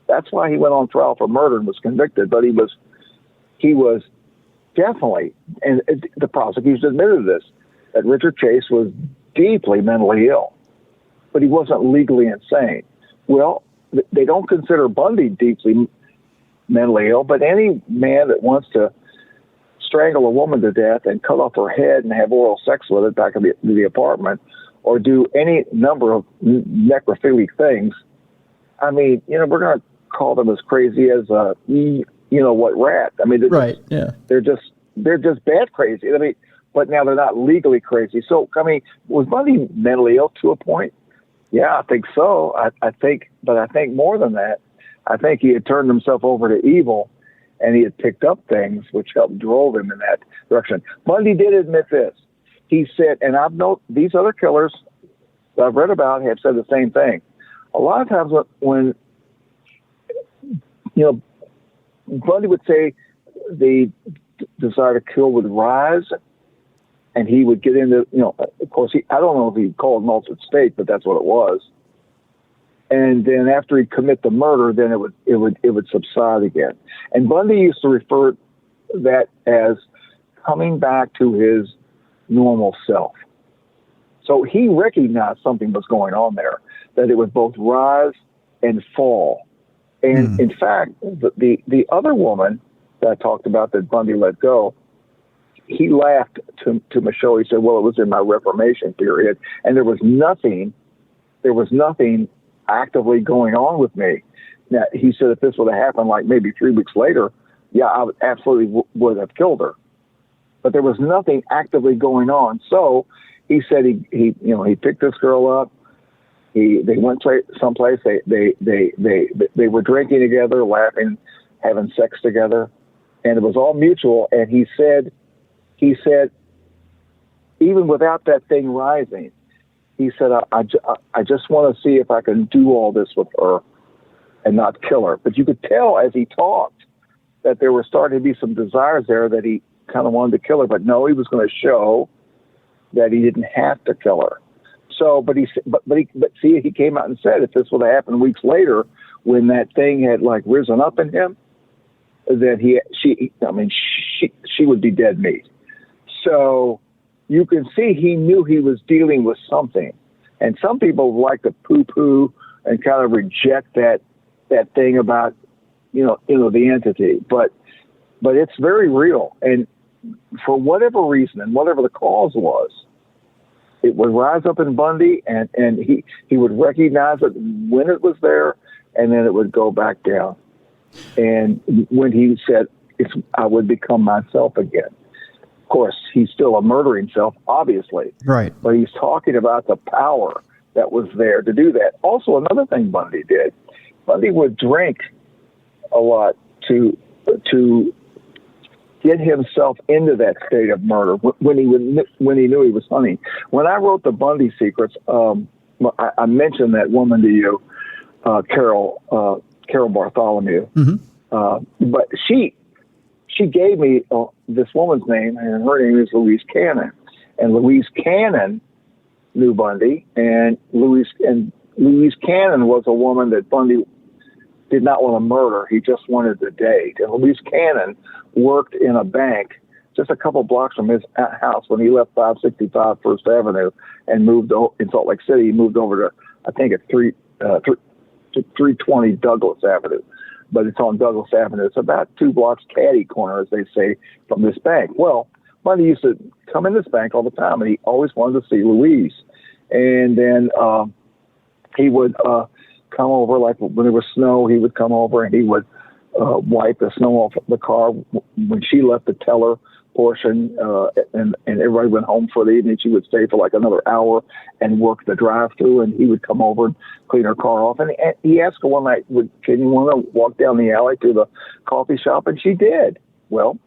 That's why he went on trial for murder and was convicted. But he was definitely, and the prosecutors admitted this, that Richard Chase was deeply mentally ill, but he wasn't legally insane. Well, they don't consider Bundy deeply mentally ill, but any man that wants to strangle a woman to death and cut off her head and have oral sex with it back in the apartment, or do any number of necrophilic things, I mean, we're going to call them as crazy as what rat. I mean, right? Yeah, they're just bad crazy. I mean, but now they're not legally crazy. So, I mean, was Bundy mentally ill to a point? Yeah, I think so. I think more than that. I think he had turned himself over to evil, and he had picked up things which helped drove him in that direction. Bundy did admit this. He said, and I've known these other killers that I've read about have said the same thing. A lot of times when Bundy would say the desire to kill would rise, and he would get into, of course, I don't know if he'd call it an altered state, but that's what it was. And then after he'd commit the murder, then it would subside again. And Bundy used to refer that as coming back to his normal self. So he recognized something was going on there, that it would both rise and fall. And in fact, the other woman that I talked about that Bundy let go, he laughed to Michelle. He said, well, it was in my Reformation period, and there was nothing actively going on with me. Now, he said if this would have happened like maybe 3 weeks later, yeah, I would absolutely would have killed her. But there was nothing actively going on. So he said he picked this girl up. They went someplace. They were drinking together, laughing, having sex together, and it was all mutual. And he said, even without that thing rising, he said, I just want to see if I can do all this with her and not kill her. But you could tell as he talked that there were starting to be some desires there that he kind of wanted to kill her. But no, he was going to show that he didn't have to kill her. So, but he came out and said if this would have happened weeks later, when that thing had like risen up in him, that she would be dead meat. So you can see he knew he was dealing with something, and some people like to poo-poo and kind of reject that thing about the entity, but it's very real, and for whatever reason and whatever the cause was, it would rise up in Bundy, and he would recognize it when it was there, and then it would go back down. And when he said, I would become myself again. Of course, he's still a murdering self, obviously. Right. But he's talking about the power that was there to do that. Also, another thing Bundy did, Bundy would drink a lot to get himself into that state of murder when he knew he was hunting. When I wrote the Bundy Secrets, I mentioned that woman to you, Carol Bartholomew. Mm-hmm. But she gave me this woman's name, and her name is Louise Cannon. And Louise Cannon knew Bundy, and Louise Cannon was a woman that Bundy did not want to murder. He just wanted to date. And Louise Cannon worked in a bank just a couple blocks from his house when he left 565 First Avenue and moved in Salt Lake City. He moved over to, I think, it's 320 Douglas Avenue, but it's on Douglas Avenue. It's about 2 blocks catty corner, as they say, from this bank. Well, Bundy used to come in this bank all the time, and he always wanted to see Louise. And then he would come over, like when there was snow, he would come over and he would wipe the snow off the car when she left the teller portion, and everybody went home for the evening. She would stay for like another hour and work the drive-through, and he would come over and clean her car off. And he asked her one night, can you want to walk down the alley to the coffee shop? And she did. Well,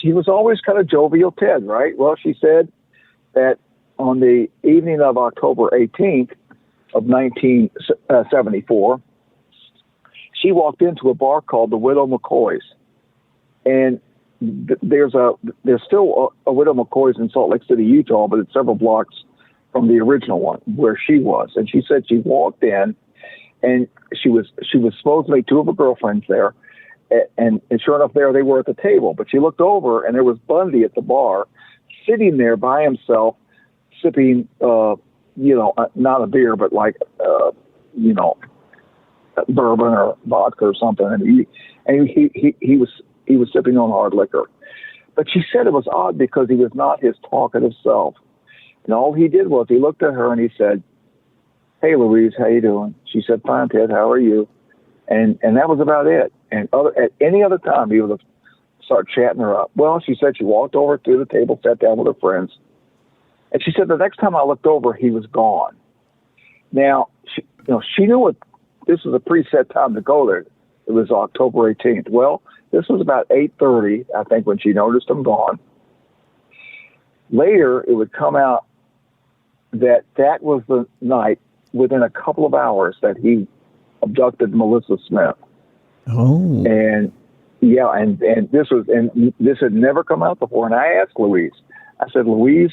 she was always kind of jovial Ted, right? Well, she said that on the evening of October 18th of 1974, she walked into a bar called the Widow McCoy's, and there's still a Widow McCoy's in Salt Lake City, Utah, but it's several blocks from the original one where she was. And she said she walked in, and she was supposed to meet 2 of her girlfriends there, and sure enough, there they were at the table. But she looked over, and there was Bundy at the bar, sitting there by himself, sipping, not a beer, but like, bourbon or vodka or something, and he was sipping on hard liquor. But she said it was odd because he was not his talkative self, and all he did was he looked at her and he said, "Hey Louise, how you doing?" She said, "Fine, Ted, how are you?" And that was about it. And at any other time he would have started chatting her up. Well, she said she walked over to the table, sat down with her friends, and she said the next time I looked over, he was gone. Now she knew this was a preset time to go there. It was October 18th. Well, this was about 8:30, I think, when she noticed him gone. Later, it would come out that was the night, within a couple of hours, that he abducted Melissa Smith. Oh. And yeah, and this had never come out before. And I asked Louise, I said, "Louise,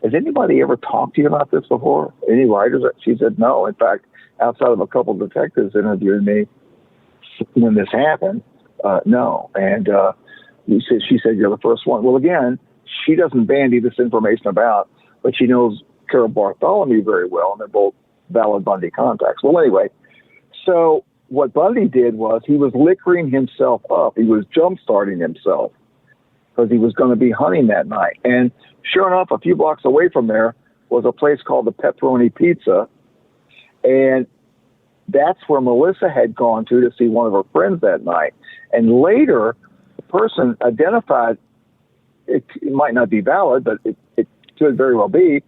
has anybody ever talked to you about this before? Any writers?" She said, "No. In fact, outside of a couple of detectives interviewing me when this happened, no." And she said, "You're the first one." Well, again, she doesn't bandy this information about, but she knows Carol Bartholomew very well, and they're both valid Bundy contacts. Well, anyway, So what Bundy did was he was liquoring himself up. He was jump-starting himself because he was going to be hunting that night. And sure enough, a few blocks away from there was a place called the Pepperoni Pizza. And that's where Melissa had gone to see one of her friends that night. And later, the person identified, it might not be valid, but it could very well be,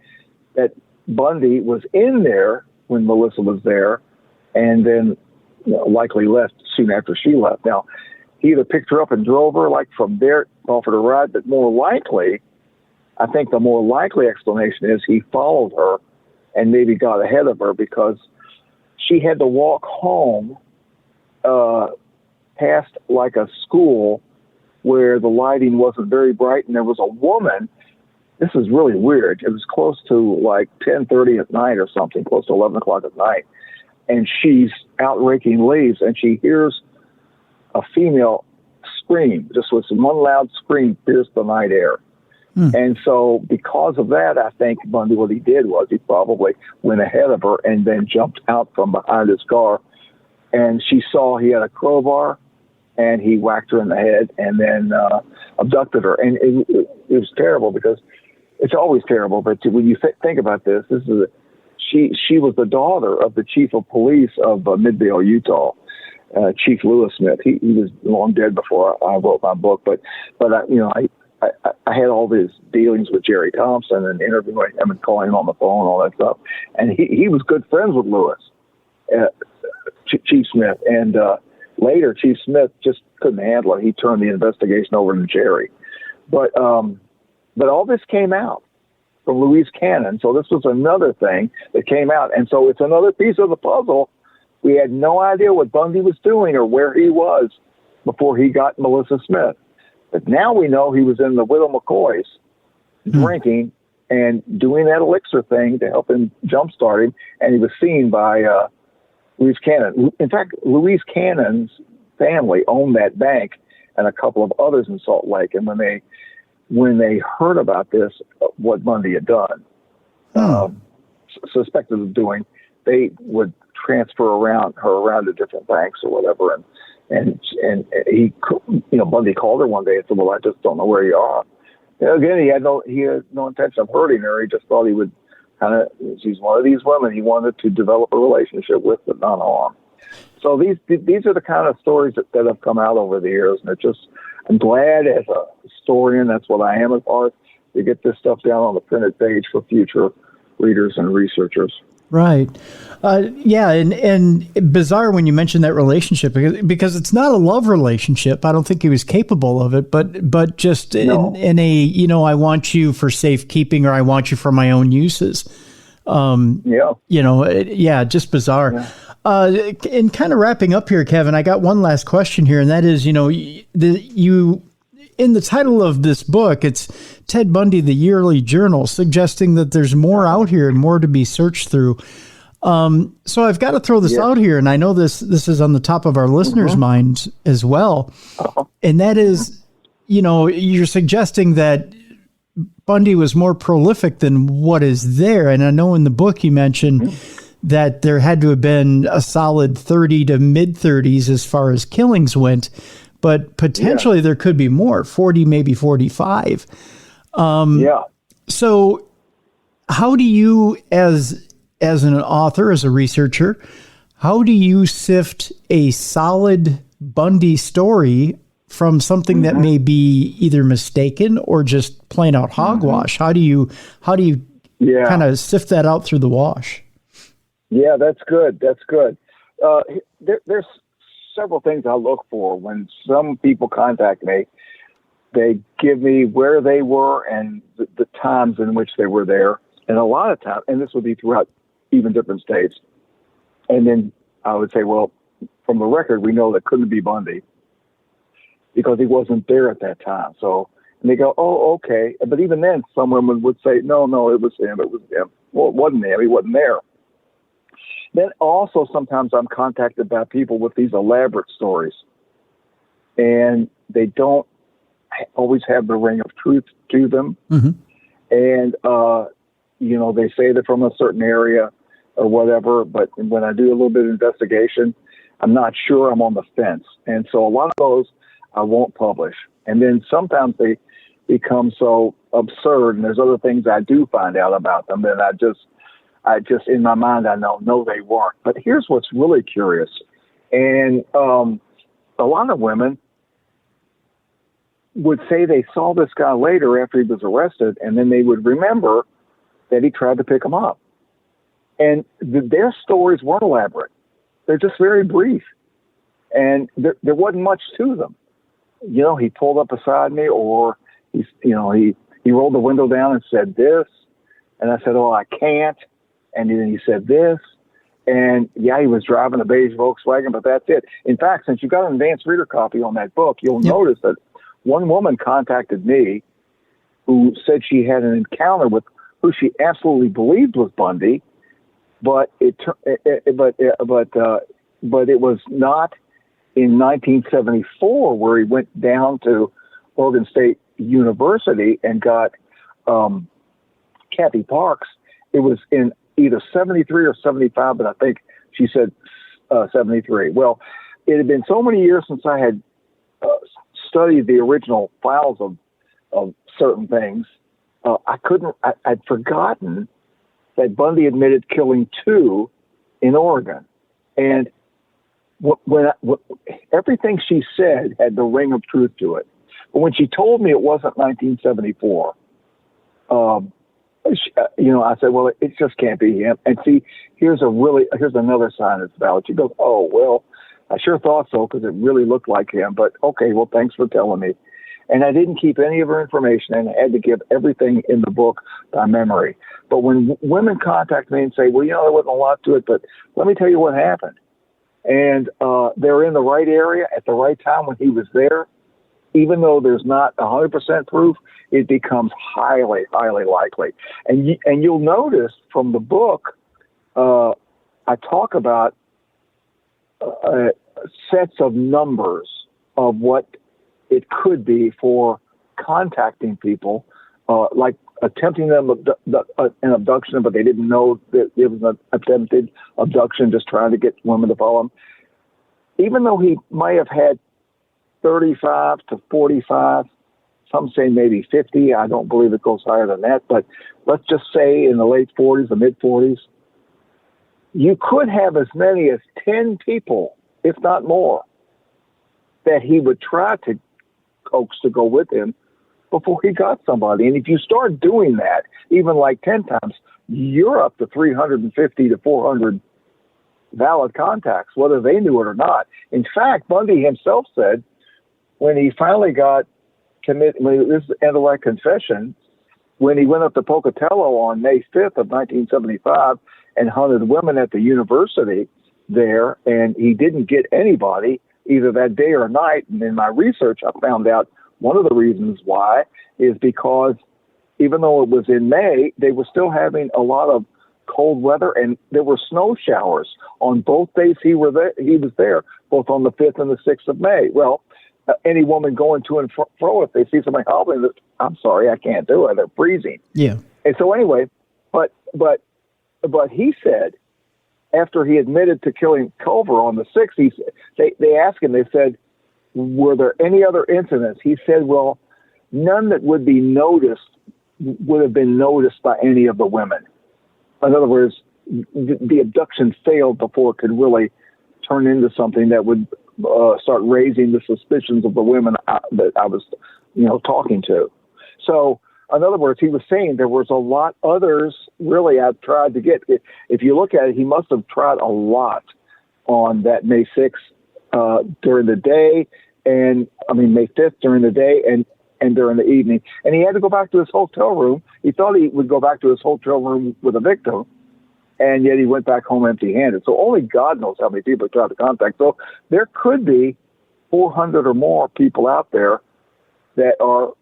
that Bundy was in there when Melissa was there, and then likely left soon after she left. Now, he either picked her up and drove her, like from there, offered a ride, but more likely, I think the more likely explanation is he followed her and maybe got ahead of her because she had to walk home past like a school where the lighting wasn't very bright, and there was a woman. This is really weird. It was close to like 10:30 at night or something, close to 11 o'clock at night, and she's out raking leaves, and she hears a female scream, just with one loud scream, pierced the night air. And so because of that, I think Bundy, what he did was he probably went ahead of her and then jumped out from behind his car. And she saw he had a crowbar, and he whacked her in the head and then abducted her. And it was terrible because it's always terrible. But when you think about this, she was the daughter of the chief of police of Midvale, Utah, Chief Lewis Smith. He was long dead before I wrote my book. But I had all these dealings with Jerry Thompson and interviewing him and calling him on the phone and all that stuff. And he was good friends with Lewis, Chief Smith. And later, Chief Smith just couldn't handle it. He turned the investigation over to Jerry. But all this came out from Louise Cannon. So this was another thing that came out. And so it's another piece of the puzzle. We had no idea what Bundy was doing or where he was before he got Melissa Smith. But now we know he was in the Widow McCoy's drinking and doing that elixir thing to help him jumpstart him. And he was seen by Louise Cannon. In fact, Louise Cannon's family owned that bank and a couple of others in Salt Lake. And when they heard about this, what Bundy had done, suspected of doing, they would transfer her around to different banks or whatever. And he, Bundy called her one day and said, "Well, I just don't know where you are." Again, he had no intention of hurting her. He just thought he would she's one of these women he wanted to develop a relationship with, but not harm. So these are the kind of stories that have come out over the years, and I'm glad as a historian, that's what I am at heart, to get this stuff down on the printed page for future readers and researchers. Right. Yeah. And bizarre when you mentioned that relationship, because it's not a love relationship. I don't think he was capable of it, but just in a, I want you for safekeeping, or I want you for my own uses. Just bizarre. Yeah. And kind of wrapping up here, Kevin, I got one last question here, and that is, in the title of this book, it's Ted Bundy, the Yearly Journal, suggesting that there's more out here and more to be searched through. So I've got to throw this out here, and I know this is on the top of our listeners' minds as well. And that is, you're suggesting that Bundy was more prolific than what is there. And I know in the book you mentioned that there had to have been a solid 30 to mid-30s as far as killings went. But potentially there could be more, 40, maybe 45. So how do you, as an author, as a researcher, how do you sift a solid Bundy story from something that may be either mistaken or just plain out hogwash? How do you kind of sift that out through the wash? Yeah, that's good. That's good. There's several things I look for when some people contact me. They give me where they were and the times in which they were there. And a lot of times, and this would be throughout even different states. And then I would say, well, from the record, we know that couldn't be Bundy because he wasn't there at that time. So, and they go, oh, okay. But even then, some women would say, no, it was him. It was him. Well, it wasn't him. He wasn't there. Then also sometimes I'm contacted by people with these elaborate stories, and they don't always have the ring of truth to them. And, they say they're from a certain area or whatever, but when I do a little bit of investigation, I'm not sure, I'm on the fence. And so a lot of those I won't publish. And then sometimes they become so absurd, and there's other things I do find out about them that I just in my mind, I know, no, they weren't. But here's what's really curious. And a lot of women would say they saw this guy later after he was arrested, and then they would remember that he tried to pick them up. And their stories weren't elaborate. They're just very brief. And there wasn't much to them. You know, he pulled up beside me, or he rolled the window down and said this. And I said, oh, I can't. And then he said this. And yeah, he was driving a beige Volkswagen, but that's it. In fact, since you got an advanced reader copy on that book, you'll notice that one woman contacted me who said she had an encounter with who she absolutely believed was Bundy, but it was not in 1974 where he went down to Oregon State University and got Kathy Parks. It was in either 73 or 75, but I think she said 73. Well, it had been so many years since I had studied the original files of certain things. I'd forgotten that Bundy admitted killing 2 in Oregon. And when everything she said had the ring of truth to it. But when she told me it wasn't 1974, I said, well, it just can't be him. And see, here's another sign it's valid. She goes, oh, well, I sure thought so because it really looked like him. But okay, well, thanks for telling me. And I didn't keep any of her information, and I had to give everything in the book by memory. But when women contact me and say, well, there wasn't a lot to it, but let me tell you what happened. And they're in the right area at the right time when he was there, even though there's not 100% proof, it becomes highly, highly likely. And you'll notice from the book, I talk about sets of numbers of what it could be for contacting people, like attempting them an abduction, but they didn't know that it was an attempted abduction, just trying to get women to follow him. Even though he might have had 35 to 45, some say maybe 50. I don't believe it goes higher than that, but let's just say in the late 40s, the mid 40s, you could have as many as 10 people, if not more, that he would try to coax to go with him before he got somebody. And if you start doing that, even like 10 times, you're up to 350 to 400 valid contacts, whether they knew it or not. In fact, Bundy himself said when he finally got committed, this is end-of-life confession, when he went up to Pocatello on May 5th of 1975 and hunted women at the university there, and he didn't get anybody either that day or night. And in my research, I found out one of the reasons why is because even though it was in May, they were still having a lot of cold weather, and there were snow showers on both days he was there, both on the 5th and the 6th of May. Well, any woman going to and fro, if they see somebody hobbling, I'm sorry, I can't do it. They're freezing. Yeah. And so anyway, but he said, after he admitted to killing Culver on the 6th, they asked him, they said, were there any other incidents? He said, well, none that would have been noticed by any of the women. In other words, the abduction failed before it could really turn into something that would start raising the suspicions of the women that I was, talking to. So, in other words, he was saying there was a lot others really I've tried to get. If you look at it, he must have tried a lot on that May 6th during the day, May 5th during the day and during the evening. And he had to go back to his hotel room. He thought he would go back to his hotel room with a victim, and yet he went back home empty-handed. So only God knows how many people he tried to contact. So there could be 400 or more people out there that are,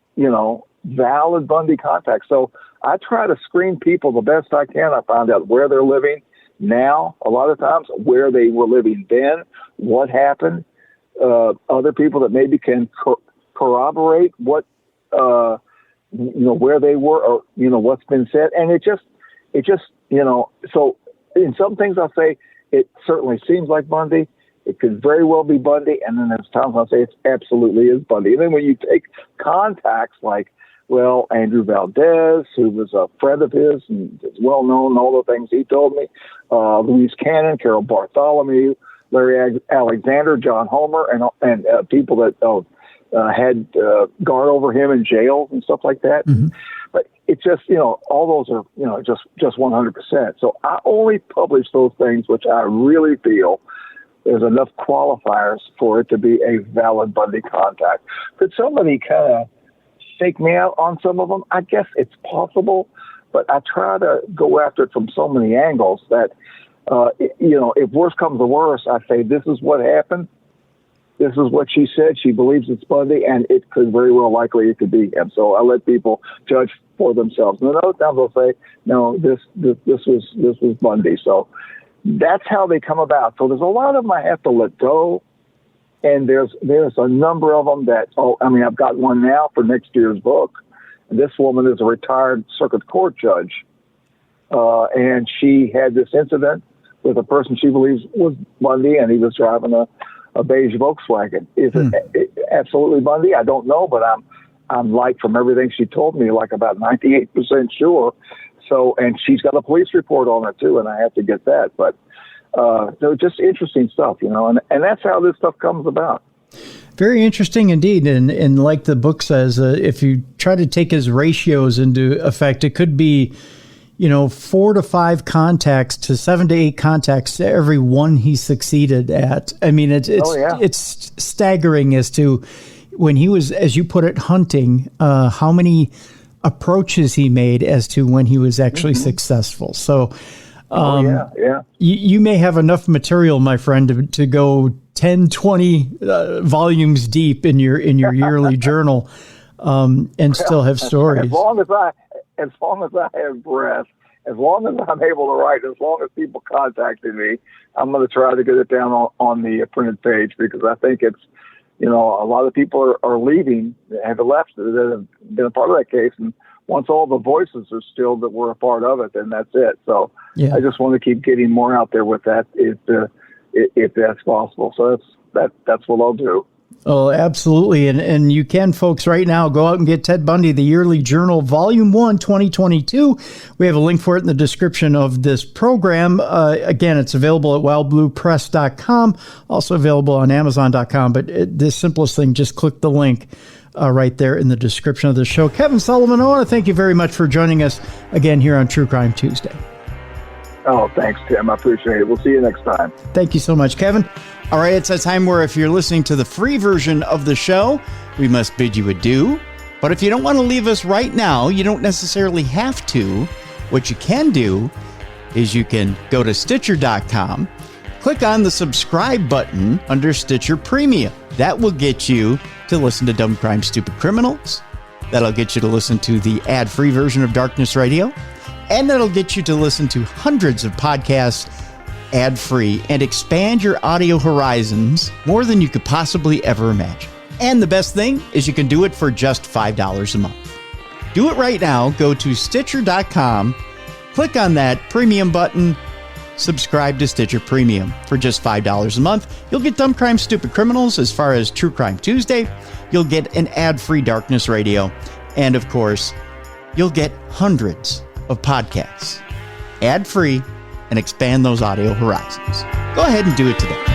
valid Bundy contacts. So I try to screen people the best I can. I find out where they're living now, a lot of times, where they were living then, what happened, other people that maybe can corroborate what, where they were or, what's been said. And it just, so in some things I'll say it certainly seems like Bundy. It could very well be Bundy, and then there's times I'll say it absolutely is Bundy. And then when you take contacts like, well, Andrew Valdez, who was a friend of his and is well known, all the things he told me, Louise Cannon, Carol Bartholomew, Larry Alexander, John Homer, and people that had guard over him in jail and stuff like that. Mm-hmm. But it's just, all those are, just 100%. So I only publish those things which I really feel there's enough qualifiers for it to be a valid Bundy contact. Could somebody kind of fake me out on some of them? I guess it's possible, but I try to go after it from so many angles that, if worse comes to worse, I say, this is what happened. This is what she said. She believes it's Bundy, and it could very well likely it could be him. So I let people judge for themselves. And then other times they'll say, no, this was Bundy. So that's how they come about. So there's a lot of them I have to let go. And there's a number of them that, I've got one now for next year's book. And this woman is a retired circuit court judge. And she had this incident with a person she believes was Bundy, and he was driving a beige Volkswagen. Is it absolutely Bundy? I don't know, but I'm like, from everything she told me, like about 98% sure. So, and she's got a police report on it too, and I have to get that. But just interesting stuff, and that's how this stuff comes about. Very interesting indeed. And like the book says, if you try to take his ratios into effect, it could be, 4 to 5 contacts to 7 to 8 contacts to every one he succeeded at. I mean, it's staggering as to when he was, as you put it, hunting, how many approaches he made as to when he was actually successful. So, you may have enough material, my friend, to go 10, 20 volumes deep in your yearly journal, and still have stories. As long as I have breath, as long as I'm able to write, as long as people contacted me, I'm going to try to get it down on the printed page, because I think it's, a lot of people are leaving, have left, that have been a part of that case, and once all the voices are stilled that were a part of it, then that's it. So I just want to keep getting more out there with that if that's possible. So that's what I'll do. Oh, absolutely. And you can, folks, right now, go out and get Ted Bundy, the Yearly Journal, Volume 1, 2022. We have a link for it in the description of this program. Again, it's available at wildbluepress.com, also available on amazon.com. But the simplest thing, just click the link right there in the description of the show. Kevin Sullivan, I want to thank you very much for joining us again here on True Crime Tuesday. Oh, thanks, Tim. I appreciate it. We'll see you next time. Thank you so much, Kevin. All right, it's that time where if you're listening to the free version of the show, we must bid you adieu. But if you don't want to leave us right now, you don't necessarily have to. What you can do is you can go to Stitcher.com, click on the subscribe button under Stitcher Premium. That will get you to listen to Dumb Crime, Stupid Criminals. That'll get you to listen to the ad-free version of Darkness Radio. And that'll get you to listen to hundreds of podcasts ad-free and expand your audio horizons more than you could possibly ever imagine. And the best thing is you can do it for just $5 a month. Do it right now. Go to Stitcher.com, click on that premium button, subscribe to Stitcher Premium for just $5 a month. You'll get Dumb Crime, Stupid Criminals as far as True Crime Tuesday. You'll get an ad-free Darkness Radio. And of course, you'll get hundreds of podcasts ad-free and expand those audio horizons. Go ahead and do it today.